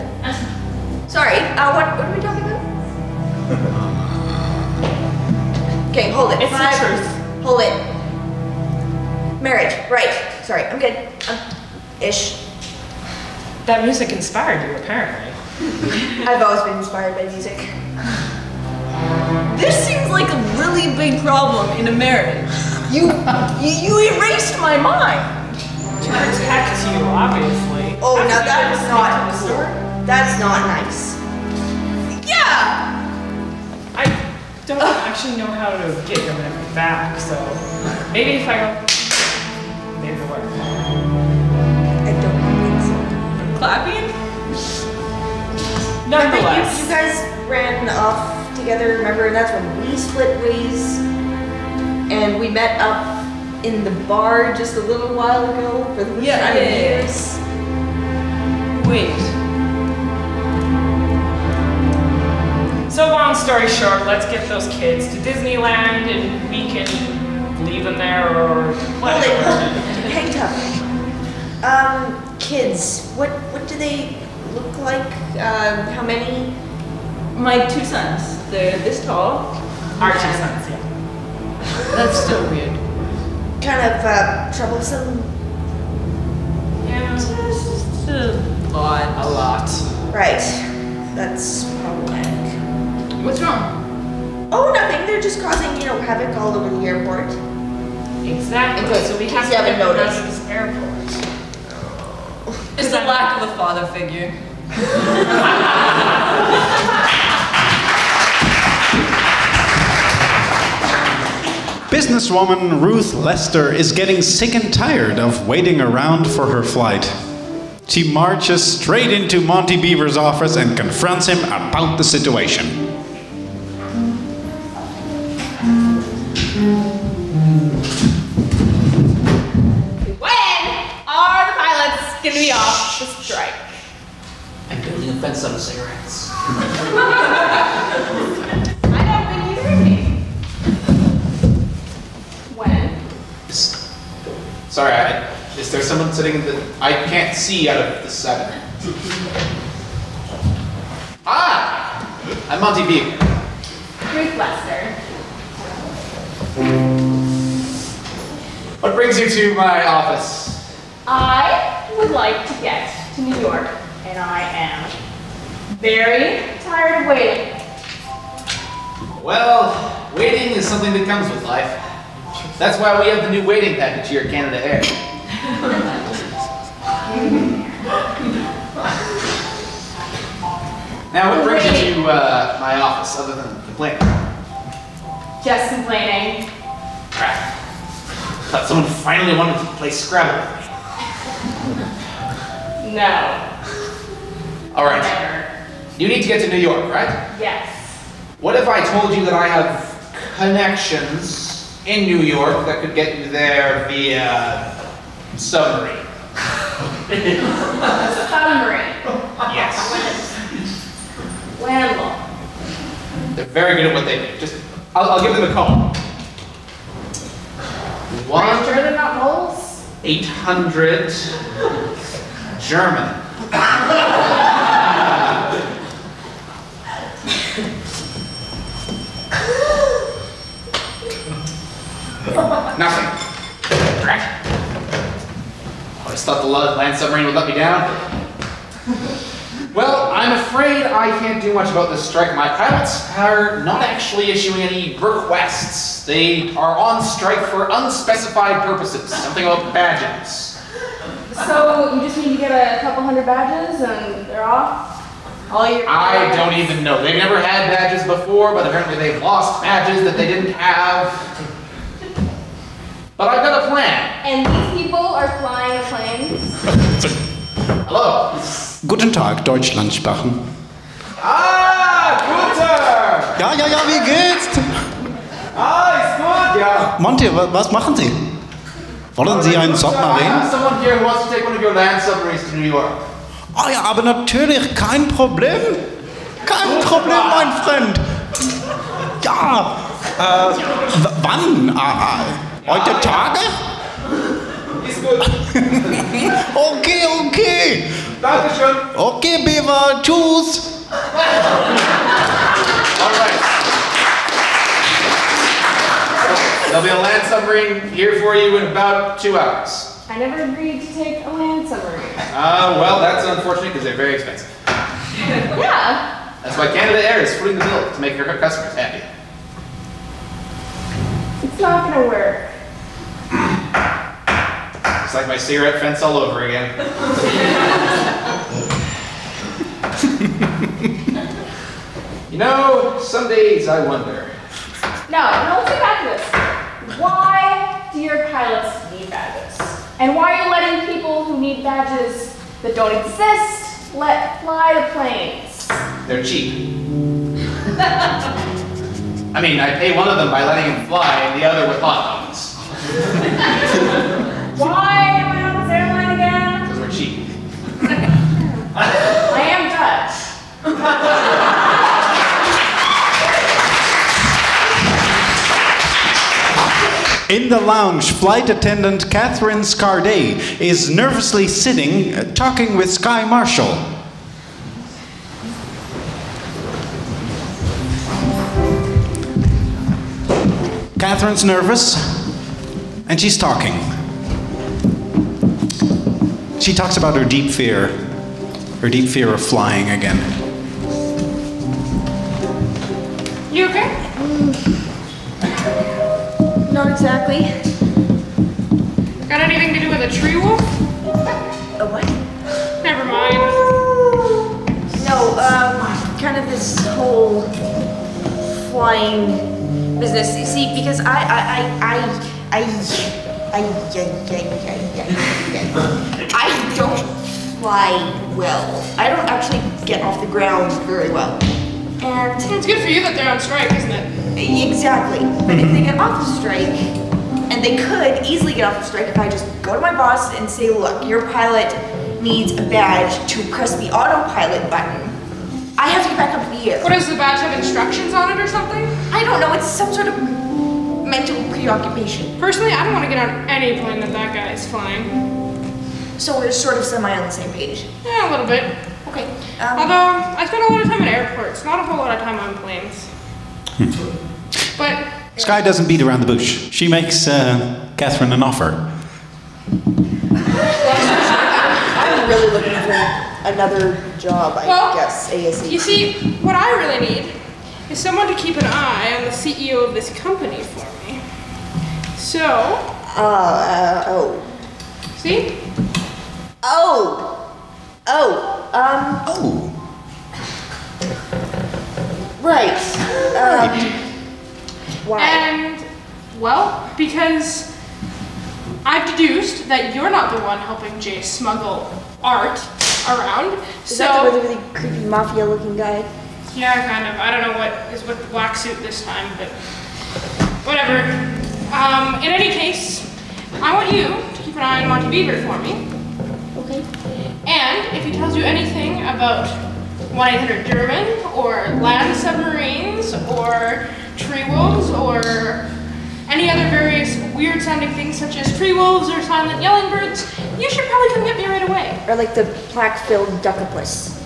Speaker 2: Sorry, what are we talking about? Okay, hold it.
Speaker 12: It's the truth.
Speaker 2: Hold it. Marriage, right. Sorry, I'm good. Ish.
Speaker 12: That music inspired you, apparently.
Speaker 2: I've always been inspired by music.
Speaker 7: This seems like a really big problem in a marriage. You erased my mind.
Speaker 12: To protect you, obviously.
Speaker 2: Oh, now that is not cool. That's not nice.
Speaker 7: Yeah.
Speaker 12: I don't actually know how to get your memory back, so maybe if I go, maybe it'll work.
Speaker 2: I don't think so.
Speaker 7: Clapping?
Speaker 12: Nonetheless.
Speaker 2: You guys ran off together, remember? And that's when we split ways. And we met up in the bar just a little while ago for the first time in years.
Speaker 7: Wait.
Speaker 12: So long story short, let's get those kids to Disneyland and we can leave them there or whatever.
Speaker 2: Hang tough. Kids, what do they look like? How many?
Speaker 7: My 2 sons. They're this tall.
Speaker 12: Our 2 sons, yeah.
Speaker 7: That's still weird.
Speaker 2: Kind of troublesome.
Speaker 12: Yeah,
Speaker 7: Just a lot.
Speaker 2: Right. That's problematic.
Speaker 7: What's wrong?
Speaker 2: Oh, nothing. They're just causing, havoc all over the airport.
Speaker 12: Exactly.
Speaker 2: Okay,
Speaker 12: So we
Speaker 2: in
Speaker 12: have
Speaker 2: case
Speaker 12: to
Speaker 2: you haven't
Speaker 12: get them out
Speaker 2: noticed.
Speaker 12: of this airport.
Speaker 7: It's the lack of a father figure.
Speaker 1: Businesswoman Ruth Lester is getting sick and tired of waiting around for her flight. She marches straight into Monty Beaver's office and confronts him about the situation.
Speaker 11: When are the pilots gonna be off the strike?
Speaker 4: I'm building a fence on the cigarettes.
Speaker 11: I don't think you heard me. When?
Speaker 4: Sorry, is there someone sitting in the... I can't see out of the 7. Ah! I'm Monty Beaver.
Speaker 11: Ruth Lester.
Speaker 4: What brings you to my office?
Speaker 11: I would like to get to New York, and I am very tired of waiting.
Speaker 4: Well, waiting is something that comes with life. That's why we have the new waiting package here at Canada Air. Now, what brings you to my office other than complaining?
Speaker 11: Just complaining.
Speaker 4: Crap. Thought someone finally wanted to play Scrabble with me.
Speaker 11: No.
Speaker 4: All right.
Speaker 11: Never.
Speaker 4: You need to get to New York, right?
Speaker 11: Yes.
Speaker 4: What if I told you that I have connections in New York that could get you there via submarine?
Speaker 11: Submarine.
Speaker 4: Yes.
Speaker 11: Well,
Speaker 4: They're very good at what they do. I'll give them a call.
Speaker 11: I'm sure they're not moles.
Speaker 4: 1-800 German. Nothing. Right. Always thought the land submarine would let me down. Well, I'm I'm afraid I can't do much about this strike. My pilots are not actually issuing any requests. They are on strike for unspecified purposes. Something about badges.
Speaker 7: So you just need to get a couple hundred badges and they're off? All your
Speaker 4: I don't even know. They've never had badges before, but apparently they've lost badges that they didn't have. But I've got a plan.
Speaker 7: And these people are flying planes?
Speaker 4: Hello.
Speaker 1: Guten Tag, Deutschland sprechen.
Speaker 5: Ah, Guter!
Speaker 1: Ja, wie geht's?
Speaker 5: Ah, ist gut, ja.
Speaker 1: Monty, was machen Sie? Wollen Sie einen
Speaker 4: I
Speaker 1: Submarin?
Speaker 4: have someone here who wants to take one of your land submarines to New York.
Speaker 1: Oh ja, aber natürlich, kein Problem. Kein Problem, mein Freund. Ja, wann? Heute Tage?
Speaker 5: Ist gut.
Speaker 1: Okay.
Speaker 5: Dankeschön.
Speaker 1: Okay, Beaver, tschüss.
Speaker 4: All right. There'll be a land submarine here for you in about 2 hours.
Speaker 7: I never agreed to take a land submarine.
Speaker 4: Well, that's unfortunate because they're very expensive.
Speaker 7: Yeah.
Speaker 4: That's why Canada Air is footing the bill to make your customers happy.
Speaker 7: It's not gonna work.
Speaker 4: It's like my cigarette fence all over again. You know, some days I wonder.
Speaker 7: No, let's get back to this. Why do your pilots need badges? And why are you letting people who need badges that don't exist fly the planes?
Speaker 4: They're cheap. I mean, I pay one of them by letting him fly and the other with hot dogs.
Speaker 7: Why am I on this airline again?
Speaker 4: Because we're cheap.
Speaker 7: I am Dutch.
Speaker 1: In the lounge, flight attendant Catherine Scarday is nervously sitting, talking with Sky Marshall. Catherine's nervous, and she's talking. She talks about her deep fear of flying again.
Speaker 11: You okay?
Speaker 2: Not exactly.
Speaker 11: Got anything to do with a tree wolf?
Speaker 2: A what?
Speaker 11: Never mind.
Speaker 2: No, kind of this whole flying business. You see, because I don't fly well. I don't actually get off the ground very well. And
Speaker 11: It's good for you that they're on strike, isn't it?
Speaker 2: exactly. But if they get off the strike, and they could easily get off the strike if I just go to my boss and say, look, your pilot needs a badge to press the autopilot button. I have to get back up in the air.
Speaker 11: What, does the badge have instructions on it or something?
Speaker 2: I don't know, it's some sort of mental preoccupation.
Speaker 11: Personally, I don't want to get on any plane that guy is flying.
Speaker 2: So we're sort of semi on the same page.
Speaker 11: Yeah, a little bit.
Speaker 2: Okay.
Speaker 11: Although, I spend a lot of time at airports, not a whole lot of time on planes. But
Speaker 1: Sky doesn't beat around the bush. She makes Catherine an offer.
Speaker 2: I'm really looking for another job, I guess, ASAP.
Speaker 11: You see, what I really need is someone to keep an eye on the CEO of this company for me. So... See?
Speaker 2: Right. Why?
Speaker 11: And, well, because I've deduced that you're not the one helping Jay smuggle art around.
Speaker 2: Is that the really creepy mafia-looking guy?
Speaker 11: Yeah, kind of. I don't know what is with the black suit this time, but whatever. In any case, I want you to keep an eye on Monty Beaver for me.
Speaker 2: Okay.
Speaker 11: And if he tells you anything about 1-800-German, or land submarines, or tree wolves, or any other various weird sounding things such as tree wolves or silent yelling birds, you should probably come get me right away.
Speaker 2: Or like the plaque-filled duckopus.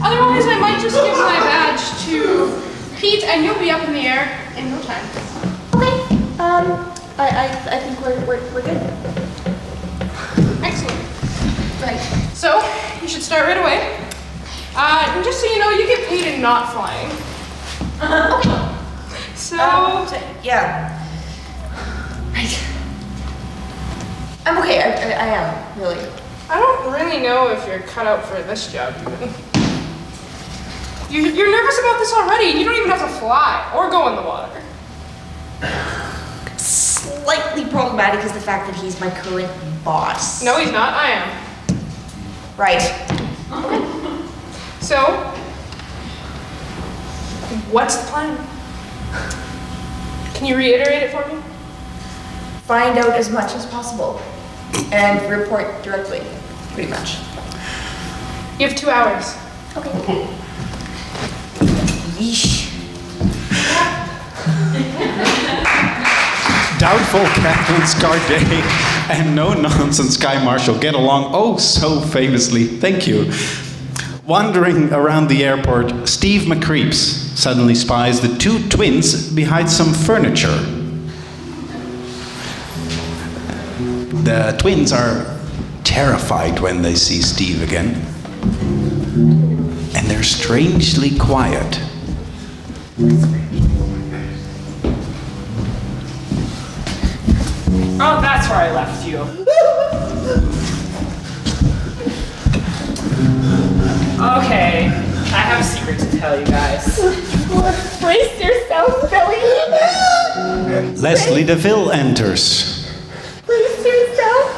Speaker 11: Otherwise, I might just give my badge to Pete and you'll be up in the air in no time.
Speaker 2: Okay. I think we're good.
Speaker 11: Excellent.
Speaker 2: Right.
Speaker 11: So, you should start right away. And just so you know, you get paid in not flying.
Speaker 2: Okay.
Speaker 11: So...
Speaker 2: yeah. Right. I'm okay, I am, really.
Speaker 11: I don't really know if you're cut out for this job, even. You're nervous about this already. You don't even have to fly or go in the water.
Speaker 2: Slightly problematic is the fact that he's my current boss.
Speaker 11: No, he's not. I am.
Speaker 2: Right.
Speaker 11: Okay. So, what's the plan? Can you reiterate it for me?
Speaker 2: Find out as much as possible and report directly, pretty much.
Speaker 11: You have 2 hours.
Speaker 2: Okay. Yeesh.
Speaker 1: Doubtful Captain Scarday and no-nonsense Sky Marshal get along oh so famously. Thank you. Wandering around the airport, Steve McCreeps suddenly spies the two twins behind some furniture. The twins are terrified when they see Steve again, and they're strangely quiet.
Speaker 12: Oh, that's where I left you. Okay, I have a secret to tell you guys.
Speaker 6: Brace yourself, Billy.
Speaker 1: Leslie DeVille enters.
Speaker 6: Brace yourself.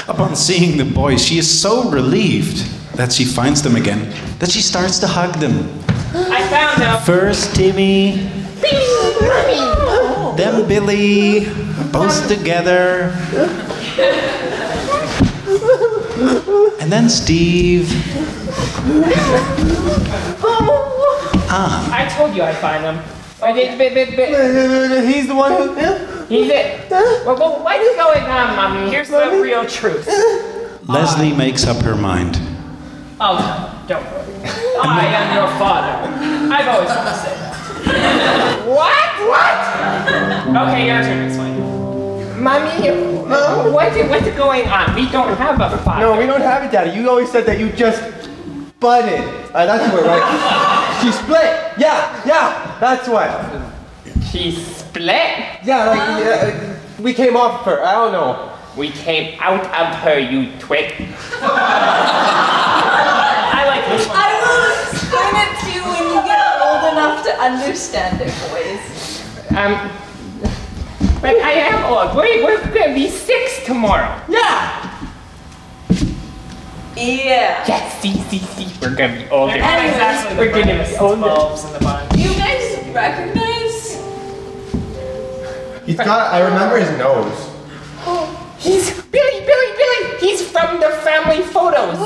Speaker 1: Upon seeing the boys, she is so relieved that she finds them again that she starts to hug them.
Speaker 12: I found them.
Speaker 1: First Timmy, then Billy, both together. And then Steve.
Speaker 12: I told you I'd find them.
Speaker 6: He's the one who...
Speaker 12: He's it. Well, what is going on, Mommy? Here's the real truth.
Speaker 1: Leslie makes up her mind.
Speaker 12: Oh, don't worry. I am your father. I've always wanted to say that. What? Okay, your turn to explain.
Speaker 6: Mommy, what's going on? We don't have a father. No, we don't have it, Daddy. You always said that you just butted. That's what, right? She split. Yeah, that's what.
Speaker 12: She split?
Speaker 6: Yeah, like, we came off her. I don't know.
Speaker 12: We came out of her, you twit. I like this one.
Speaker 2: I will explain it to you when you get old enough to understand it, boys.
Speaker 12: But I am old. We're gonna be 6 tomorrow.
Speaker 2: Yeah.
Speaker 12: Yes, see. We're gonna be older.
Speaker 2: Anyways,
Speaker 12: We're gonna be older. In the bun.
Speaker 2: Do you guys recognize?
Speaker 6: He's got, I remember his nose.
Speaker 12: He's Billy. He's from the family photos.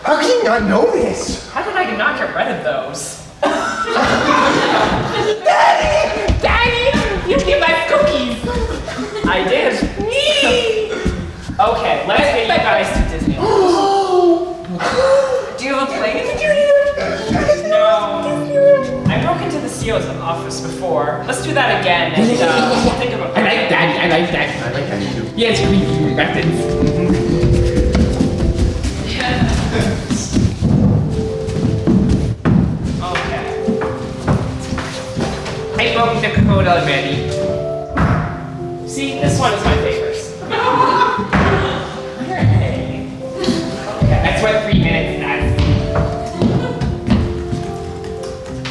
Speaker 6: How can you not know this?
Speaker 12: How did I not get rid of those? Daddy, you give us cookies. I did. Okay, let's get you guys to Disney.
Speaker 2: Do you have a plane ticket?
Speaker 12: No. I broke into the CEO's office before. Let's do that again and we'll think about it.
Speaker 6: I like Daddy too.
Speaker 12: Yes, we reference. Okay. I broke the code already. See, this one is my favorite. Okay, that's what 3 minutes does.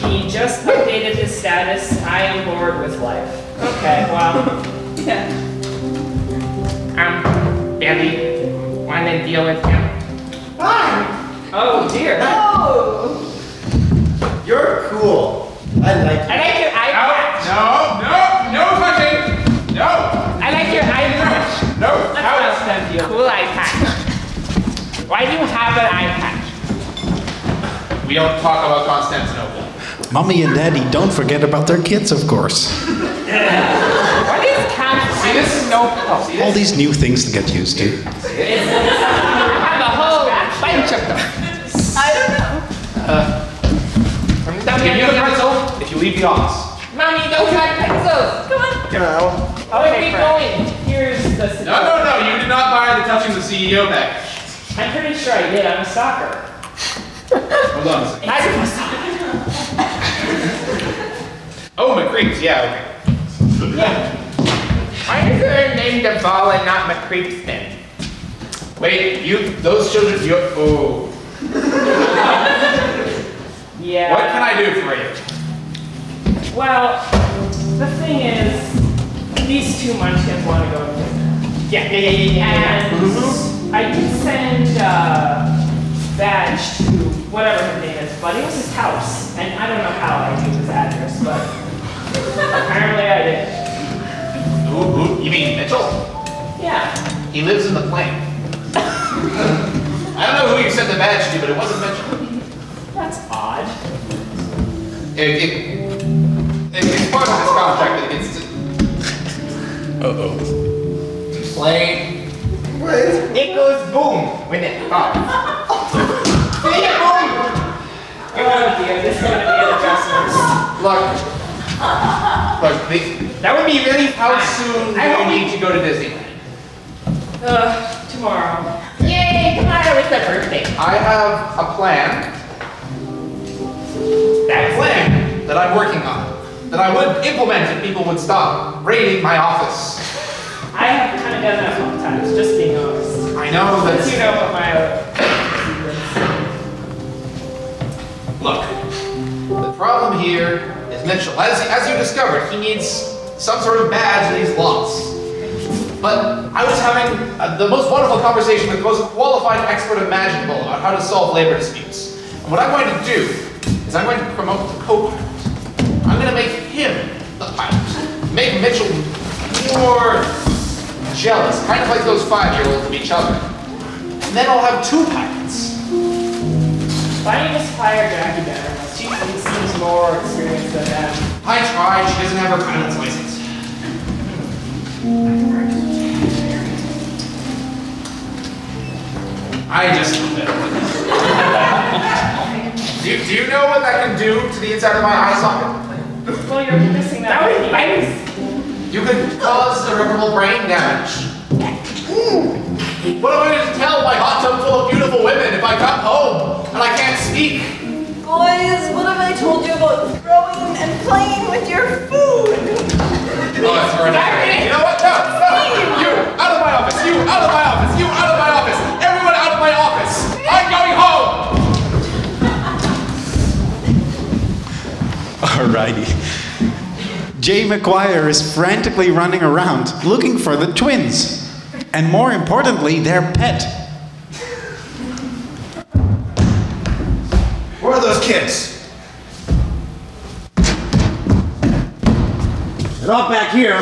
Speaker 12: He just updated his status. I am bored with life. Okay, well. Billy, wanna deal with him?
Speaker 6: Hi!
Speaker 12: Oh dear.
Speaker 6: Oh! You're cool. I like you.
Speaker 12: I like your eye patch.
Speaker 3: No touching! No!
Speaker 12: I like your eye patch.
Speaker 3: No!
Speaker 12: Let's send you a cool eye patch. Why do you have an eye patch?
Speaker 4: We don't talk about Constantinople.
Speaker 1: Mommy and Daddy don't forget about their kids, of course.
Speaker 12: What is Constantinople?
Speaker 1: All these new things to get used to.
Speaker 12: I have a whole bunch of them.
Speaker 2: I don't know.
Speaker 4: Give me the pretzel if you leave the office.
Speaker 12: Mommy, don't try pencils. Come on.
Speaker 6: Come on.
Speaker 12: Where are we going? Here's the...
Speaker 4: No. You did not buy the touching the CEO package.
Speaker 12: I'm pretty sure I did. I'm a stalker.
Speaker 4: Hold on a second.
Speaker 12: I'm a stalker.
Speaker 4: Oh, McCreeps, yeah, okay.
Speaker 13: Why is there a name Duvall and not McCreeps then?
Speaker 4: Wait, those children, oh.
Speaker 12: Yeah.
Speaker 4: What can I do for you?
Speaker 12: Well, the thing is, these two munchkins want to go to dinner.
Speaker 13: Yeah.
Speaker 12: And I did send badge to whatever his name is, but it was his house. And I don't know how I knew his address, but apparently I did.
Speaker 4: Who? You mean Mitchell?
Speaker 12: Yeah.
Speaker 4: He lives in the plane. I don't know who you sent the badge to, but it wasn't Mitchell.
Speaker 12: That's odd.
Speaker 4: It's part of his contract that it's plane.
Speaker 13: It goes boom when it falls. See it, boom!
Speaker 12: Oh dear, this is going to be an adjustment.
Speaker 4: Look,
Speaker 13: that would be really
Speaker 4: how soon do you need to go to Disneyland?
Speaker 12: Tomorrow.
Speaker 13: Yay, tomorrow is the birthday.
Speaker 4: I have a plan. That plan that I'm working on. That I would implement if people would stop raiding my office.
Speaker 12: I have kind of done that a couple times, just being honest.
Speaker 4: I know that.
Speaker 12: You know what my
Speaker 4: Look, the problem here is Mitchell. As you discovered, he needs some sort of badge that he's lost. But I was having the most wonderful conversation with the most qualified expert imaginable about how to solve labor disputes. And what I'm going to do is I'm going to promote the co-pilot. I'm going to make him the pilot. Make Mitchell more jealous, kind of like those 5-year-olds of each other. And then I'll have 2 pilots.
Speaker 12: Why don't you just hire Jackie better? She seems more experienced than that.
Speaker 4: I tried. She doesn't have her pilot's license. I just love it. Do you know what that can do to the inside of my eye socket?
Speaker 12: Well, you're missing that.
Speaker 13: That was nice.
Speaker 4: You could cause irreparable brain damage. What am I going to tell my hot tub full of beautiful women if I come home and I can't speak?
Speaker 2: Boys, what have I told you about throwing and playing with your food?
Speaker 4: Oh, that's for another day. You know what? No! You out of my office! You out of my office! You out of my office! Everyone out of my office! I'm going home!
Speaker 1: Alrighty. Jay McGuire is frantically running around looking for the twins. And more importantly, their pet.
Speaker 9: Where are those kids?
Speaker 6: They're not back here.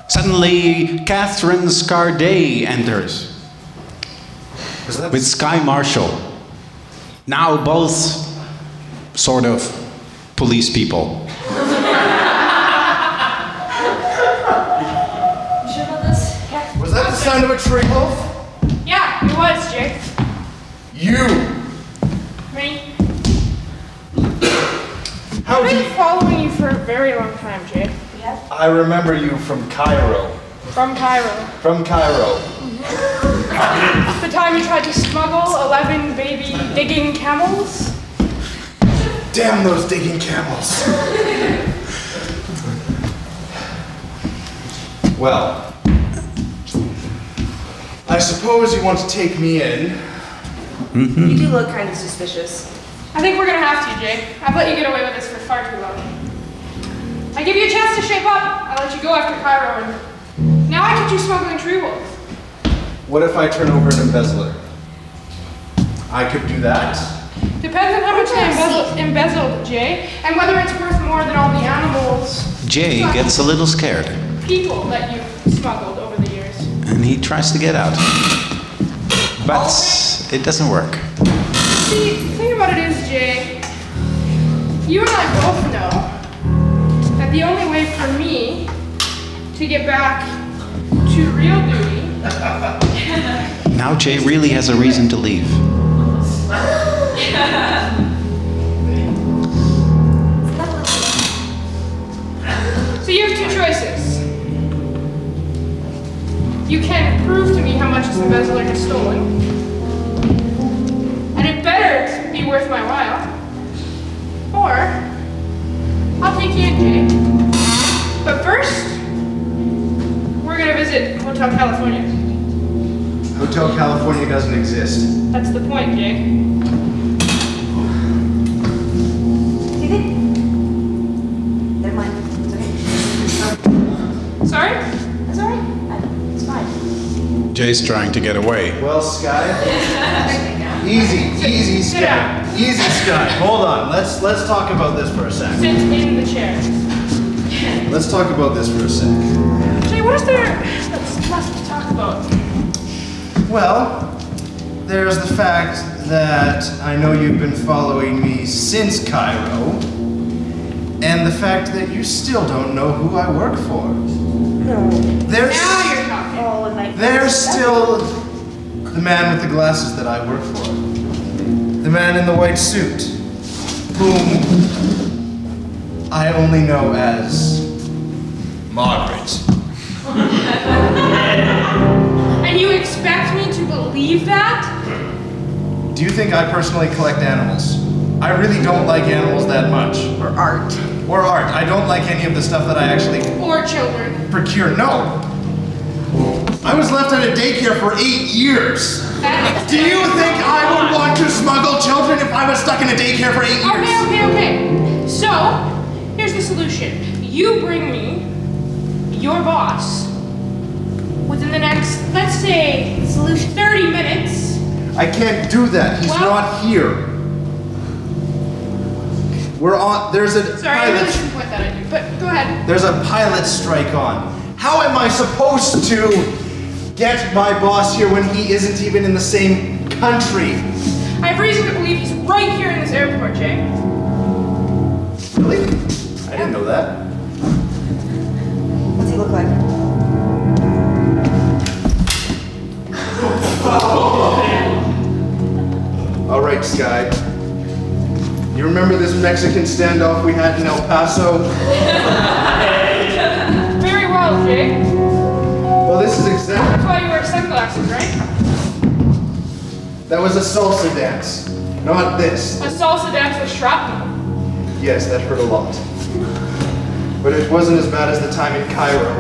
Speaker 1: Suddenly, Catherine Scarday enters with Sky Marshall. Now both sort of police people.
Speaker 9: Was that the sound of a tree wolf?
Speaker 11: Yeah, it was, Jake.
Speaker 9: You!
Speaker 11: Me.
Speaker 9: How
Speaker 11: I've
Speaker 9: do
Speaker 11: been following you for a very long time, Jake.
Speaker 9: I remember you from Cairo.
Speaker 11: From Cairo.
Speaker 9: From Cairo.
Speaker 11: The time you tried to smuggle 11 baby digging camels?
Speaker 9: Damn those digging camels. Well, I suppose you want to take me in.
Speaker 2: Mm-hmm. You do look kind of suspicious.
Speaker 11: I think we're gonna have to, Jake. I've let you get away with this for far too long. I give you a chance to shape up. I let you go after Cairo, and now I catch you smuggling tree wolves.
Speaker 9: What if I turn over an embezzler? I could do that.
Speaker 11: Depends on how much they embezzled, Jay, and whether it's worth more than all the animals.
Speaker 1: Jay gets a little scared,
Speaker 11: People that you've smuggled over the years.
Speaker 1: and he tries to get out. But it doesn't work.
Speaker 11: See, the thing about it is, Jay, you and I both know that the only way for me to get back to real duty.
Speaker 1: Now Jay really has a reason to leave.
Speaker 11: So you have 2 choices. you can prove to me how much is embezzled or has stolen. And it better be worth my while. Or, I'll take you in, Jay. But first, we're gonna visit Hotel California.
Speaker 9: Hotel California doesn't exist.
Speaker 11: That's the point, Jay.
Speaker 2: Do you think? Never mind. It's okay.
Speaker 11: Sorry?
Speaker 2: That's all right. It's fine.
Speaker 1: Jay's trying to get away.
Speaker 9: Well, Sky. Easy, Sky. Easy, Sky. Hold on. Let's talk about this for a sec.
Speaker 11: Sit in the chair.
Speaker 9: Let's talk about this for a sec.
Speaker 11: Jay, what is there that's left to talk about?
Speaker 9: Well, there's the fact that I know you've been following me since Cairo, and the fact that you still don't know who I work for.
Speaker 2: No.
Speaker 9: There's,
Speaker 11: Now you're talking.
Speaker 2: Oh, and
Speaker 9: there's still the man with the glasses that I work for. The man in the white suit, whom I only know as Margaret.
Speaker 11: And you expect me to believe that?
Speaker 9: Do you think I personally collect animals? I really don't like animals that much.
Speaker 2: Or art.
Speaker 9: Or art. I don't like any of the stuff that I actually
Speaker 11: Or children.
Speaker 9: procure. No. I was left at a daycare for 8 years. Do you think I would want to smuggle children if I was stuck in a daycare for 8 years?
Speaker 11: Okay. So, here's the solution. You bring me your boss within the next, let's say, 30 minutes.
Speaker 9: I can't do that. He's not here. We're on, there's a
Speaker 11: Sorry, I really shouldn't point that at you, but go ahead.
Speaker 9: There's a pilot strike on. How am I supposed to get my boss here when he isn't even in the same country?
Speaker 11: I have reason to believe he's right here in this airport, Jay.
Speaker 9: Really? I didn't know that.
Speaker 2: What's he look like?
Speaker 9: All right, Sky. You remember this Mexican standoff we had in El Paso?
Speaker 11: Very well, Jay.
Speaker 9: Well, this is exactly...
Speaker 11: That's why you wear sunglasses, right?
Speaker 9: That was a salsa dance, not this.
Speaker 11: A salsa dance with shrapnel.
Speaker 9: Yes, that hurt a lot. But it wasn't as bad as the time in Cairo.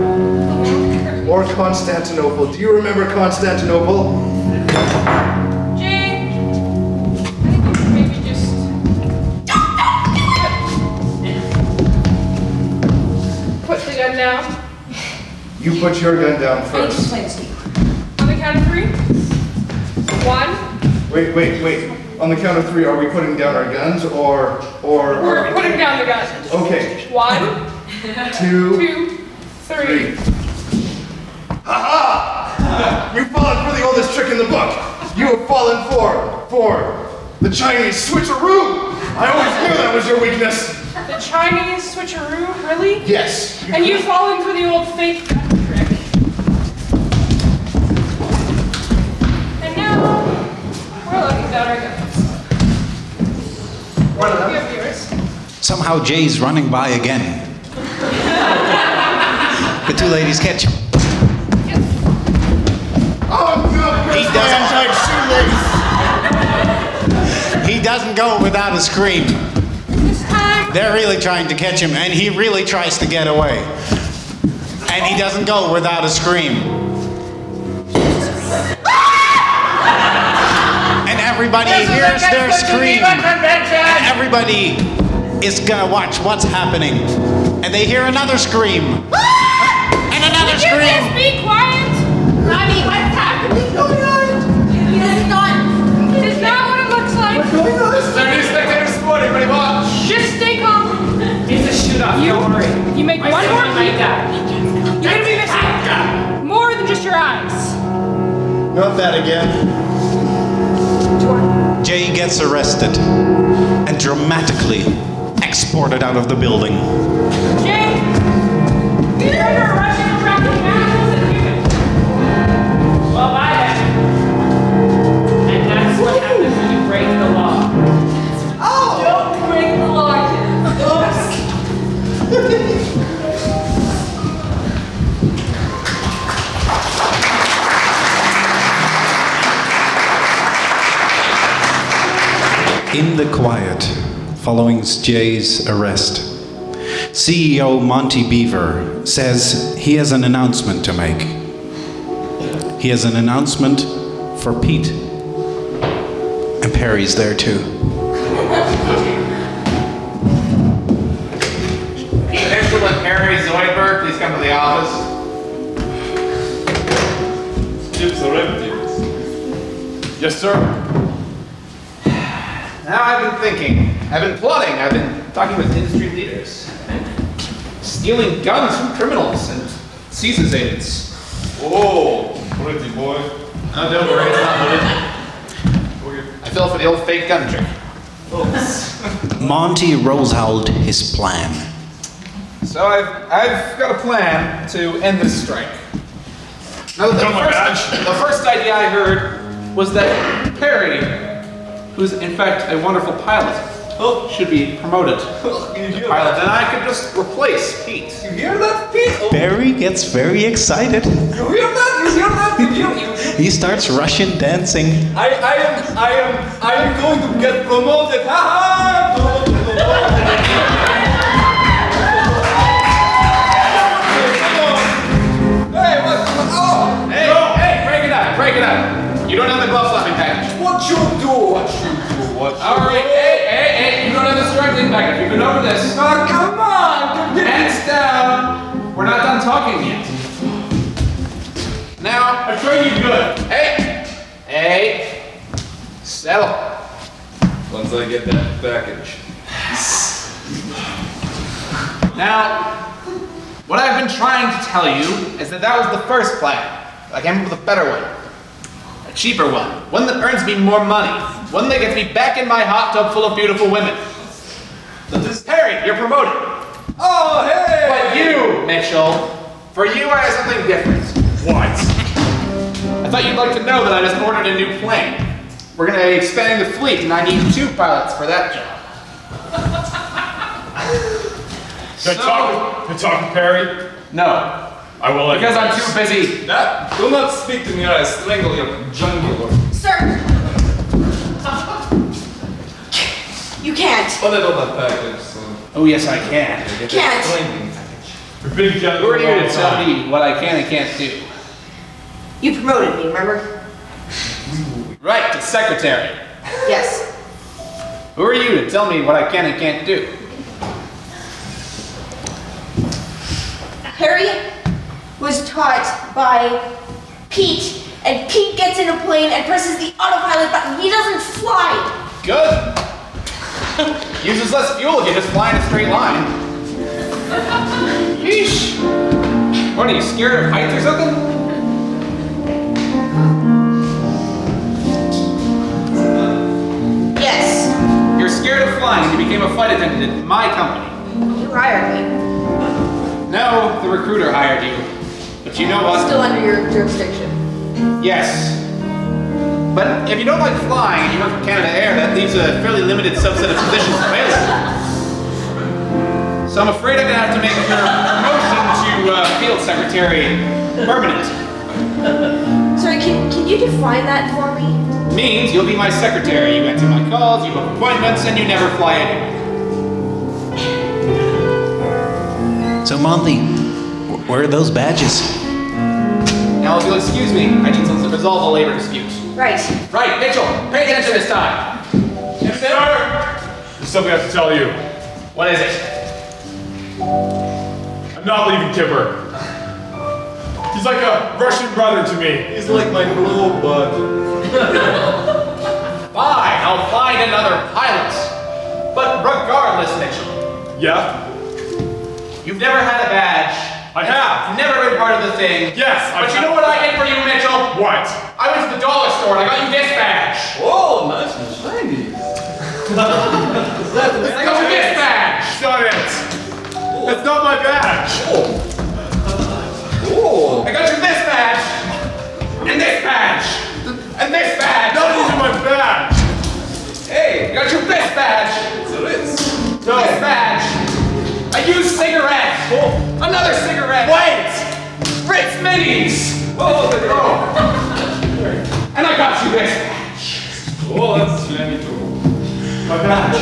Speaker 9: Or Constantinople. Do you remember Constantinople?
Speaker 11: Jay, I think you should maybe just... Put the gun down.
Speaker 9: You put your gun down first.
Speaker 11: On the count of 3. 1.
Speaker 9: Wait. On the count of 3, are we putting down our guns or
Speaker 11: We're putting down the guns.
Speaker 9: Okay.
Speaker 11: 1, 2, 3.
Speaker 9: Ha! You've fallen for the oldest trick in the book. You have fallen for the Chinese switcheroo. I always knew that was your weakness.
Speaker 11: The Chinese switcheroo, really?
Speaker 9: Yes.
Speaker 11: And you've fallen for the old fake gun trick. And now, we're looking down our guns.
Speaker 9: One of them.
Speaker 11: You have yours.
Speaker 1: Somehow Jay's running by again. The two ladies catch him.
Speaker 9: Oh no!
Speaker 1: He doesn't go without a scream.
Speaker 11: This time.
Speaker 1: They're really trying to catch him, and he really tries to get away. And he doesn't go without a scream. And everybody hears their scream. And everybody is gonna watch what's happening. And they hear another scream. And another scream.
Speaker 11: Could you just be quiet?
Speaker 2: Ronnie, what's happening? Going on?
Speaker 11: It's not what it looks like.
Speaker 5: What's going on?
Speaker 3: This is our new spectator sport, everybody watch.
Speaker 11: Just stay calm.
Speaker 12: It's a shoot-off, don't worry.
Speaker 11: You make
Speaker 12: My
Speaker 11: one more
Speaker 12: son might die.
Speaker 11: You're gonna be missing more than just your eyes.
Speaker 9: Not that again.
Speaker 1: Jay gets arrested and dramatically exported out of the building.
Speaker 11: Jay, you're under arrest for trafficking animals and humans.
Speaker 12: Well, bye then. And that's what happens when you break the law.
Speaker 2: Oh!
Speaker 11: Don't break the law, kid.
Speaker 1: In the quiet, following Jay's arrest, CEO Monty Beaver says he has an announcement to make. He has an announcement for Pete. And Perry's there too.
Speaker 4: Mitchell and Perry Zoidberg, please come to the office.
Speaker 8: Chips are empty.
Speaker 3: Yes, sir.
Speaker 4: Now I've been thinking, I've been plotting, I've been talking with industry leaders, stealing guns from criminals and CISA's agents.
Speaker 8: Oh, pretty boy.
Speaker 4: Oh, don't worry, it's not loaded. I fell for the old fake gun trick.
Speaker 1: Monty rolls out his plan.
Speaker 4: So I've got a plan to end this strike. Now, the first idea I heard was that Perry, who's in fact a wonderful pilot, should be promoted to pilot, and I could just replace Pete.
Speaker 8: You hear that, Pete? Oh.
Speaker 1: Barry gets very excited.
Speaker 8: You hear that? You hear that? You hear?
Speaker 1: He starts Russian dancing.
Speaker 8: I am going to get promoted. Ha ha! Hey, what? Oh!
Speaker 4: Hey, break it up. You don't have the glove slapping package.
Speaker 8: What you do?
Speaker 4: All right, hey, you don't have the struggling package. You've been over this.
Speaker 8: Oh, come on!
Speaker 4: Hands down. We're not done talking yet. Now,
Speaker 3: I trained you good.
Speaker 4: Hey, settle.
Speaker 8: Once I get that package.
Speaker 4: Now, what I've been trying to tell you is that was the first plan. I came up with a better one. A cheaper one that earns me more money, one that gets me back in my hot tub full of beautiful women. Harry, you're promoted.
Speaker 8: Oh, hey!
Speaker 4: But you, Mitchell, for you I have something different.
Speaker 3: What?
Speaker 4: I thought you'd like to know that I just ordered a new plane. We're going to be expanding the fleet, and I need 2 pilots for that job.
Speaker 3: Can I talk to Perry?
Speaker 4: No.
Speaker 3: I will let
Speaker 4: Because
Speaker 3: you
Speaker 4: I'm
Speaker 3: guys.
Speaker 4: too busy.
Speaker 8: Do not speak to me or I strangle your jungle.
Speaker 2: Sir! You can't.
Speaker 8: Put it on that package. So
Speaker 4: Oh, yes, I can.
Speaker 2: Can't.
Speaker 3: We've been together
Speaker 4: Who
Speaker 3: for
Speaker 4: are
Speaker 3: a
Speaker 4: you
Speaker 3: long
Speaker 4: to tell
Speaker 3: time.
Speaker 4: me what I can and can't do?
Speaker 2: You promoted me, remember?
Speaker 4: Right, to secretary.
Speaker 2: Yes.
Speaker 4: Who are you to tell me what I can and can't do?
Speaker 2: Harry was taught by Pete, and Pete gets in a plane and presses the autopilot button. He doesn't fly.
Speaker 4: Good. Uses less fuel if you just fly in a straight line. Yeesh. What, are you scared of heights or something?
Speaker 2: Yes.
Speaker 4: You're scared of flying and you became a flight attendant at my company.
Speaker 2: You hired me.
Speaker 4: No, the recruiter hired you. But you know what?
Speaker 2: Still under your jurisdiction.
Speaker 4: Yes. But if you don't like flying and you work for Canada Air, that leaves a fairly limited subset of positions available. So I'm afraid I'm going to have to make your promotion to field secretary permanent.
Speaker 2: Sorry, can you define that for me?
Speaker 4: Means you'll be my secretary. You answer my calls, you book appointments, and you never fly anywhere.
Speaker 1: So Monty, where are those badges?
Speaker 4: Now, if you'll excuse me, I need to resolve a labor dispute.
Speaker 2: Right.
Speaker 4: Right, Mitchell, pay attention this time.
Speaker 3: Yes, sir. There's something I have to tell you.
Speaker 4: What is it?
Speaker 3: I'm not leaving Kipper. He's like a Russian brother to me.
Speaker 8: he's like my blue bud.
Speaker 4: Fine, I'll find another pilot. But regardless, Mitchell,
Speaker 3: Yeah?
Speaker 4: you've never had a badge.
Speaker 3: I have.
Speaker 4: You've never been part of the thing.
Speaker 3: Yes,
Speaker 4: But you know what I did for you, Mitchell?
Speaker 3: What?
Speaker 4: I went to the dollar store and I got you this badge.
Speaker 8: Oh, nice and shiny.
Speaker 4: I got you this badge.
Speaker 3: Shut it. That's not my badge.
Speaker 8: Oh.
Speaker 4: I got you this badge. And this badge. And this badge.
Speaker 3: Not even my badge.
Speaker 4: Hey, I got you this badge.
Speaker 8: So it's.
Speaker 3: No.
Speaker 4: This badge. A used cigarette.
Speaker 3: Oh.
Speaker 4: Another cigarette.
Speaker 3: Wait.
Speaker 4: Ritz Minis.
Speaker 8: Oh, there you go.
Speaker 4: And I got you this badge.
Speaker 8: Oh, that's shiny too.
Speaker 3: My badge.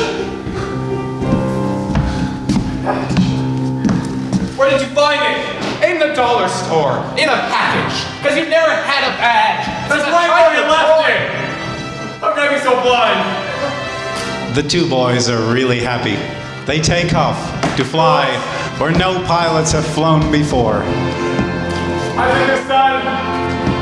Speaker 4: Where did you find it? In the dollar store. In a package. Because you never had a badge.
Speaker 3: That's right where you left it. How can I be so blind?
Speaker 1: The two boys are really happy. They take off to fly where no pilots have flown before.
Speaker 3: I think this time,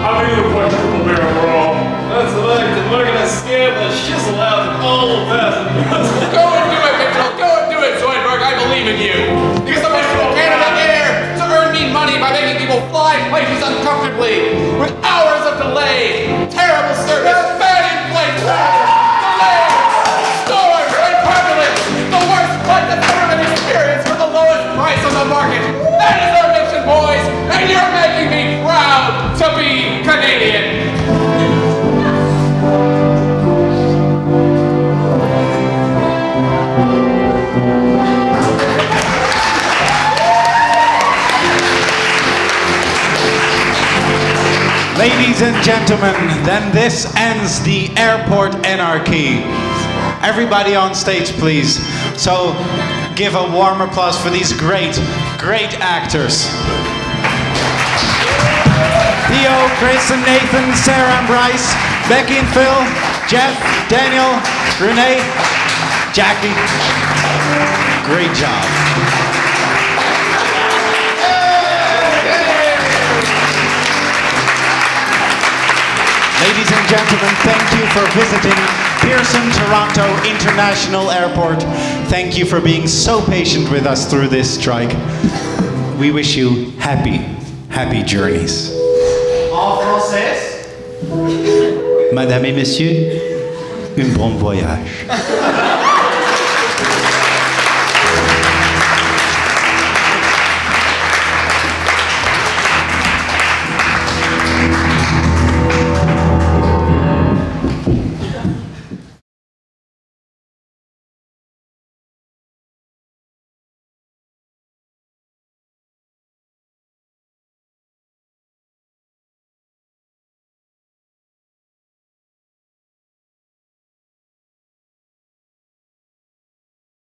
Speaker 3: I'll be the quadruple barrel roll.
Speaker 8: That's right, and we're gonna scare the shizzle out of all the passengers.
Speaker 4: Go and do it, Mitchell. Go and do it, Zoidberg. I believe in you. Because the mission of Canada Air to earn me money by making people fly places uncomfortably, with hours of delay, terrible service, bad inflation, delays, storms, and turbulence. The worst flight that's ever been experienced for the lowest price on the market. That is our mission, boys, and you're making me proud to be Canadian.
Speaker 1: Ladies and gentlemen, then this ends the airport anarchy. Everybody on stage, please. So give a warm applause for these great, great actors. Theo, Chris and Nathan, Sarah and Bryce, Becky and Phil, Jeff, Daniel, Renee, Jackie. Great job. Ladies and gentlemen, thank you for visiting Pearson International Airport. Thank you for being so patient with us through this strike. We wish you happy, happy journeys.
Speaker 13: En français?
Speaker 1: Madame et Monsieur, un bon voyage.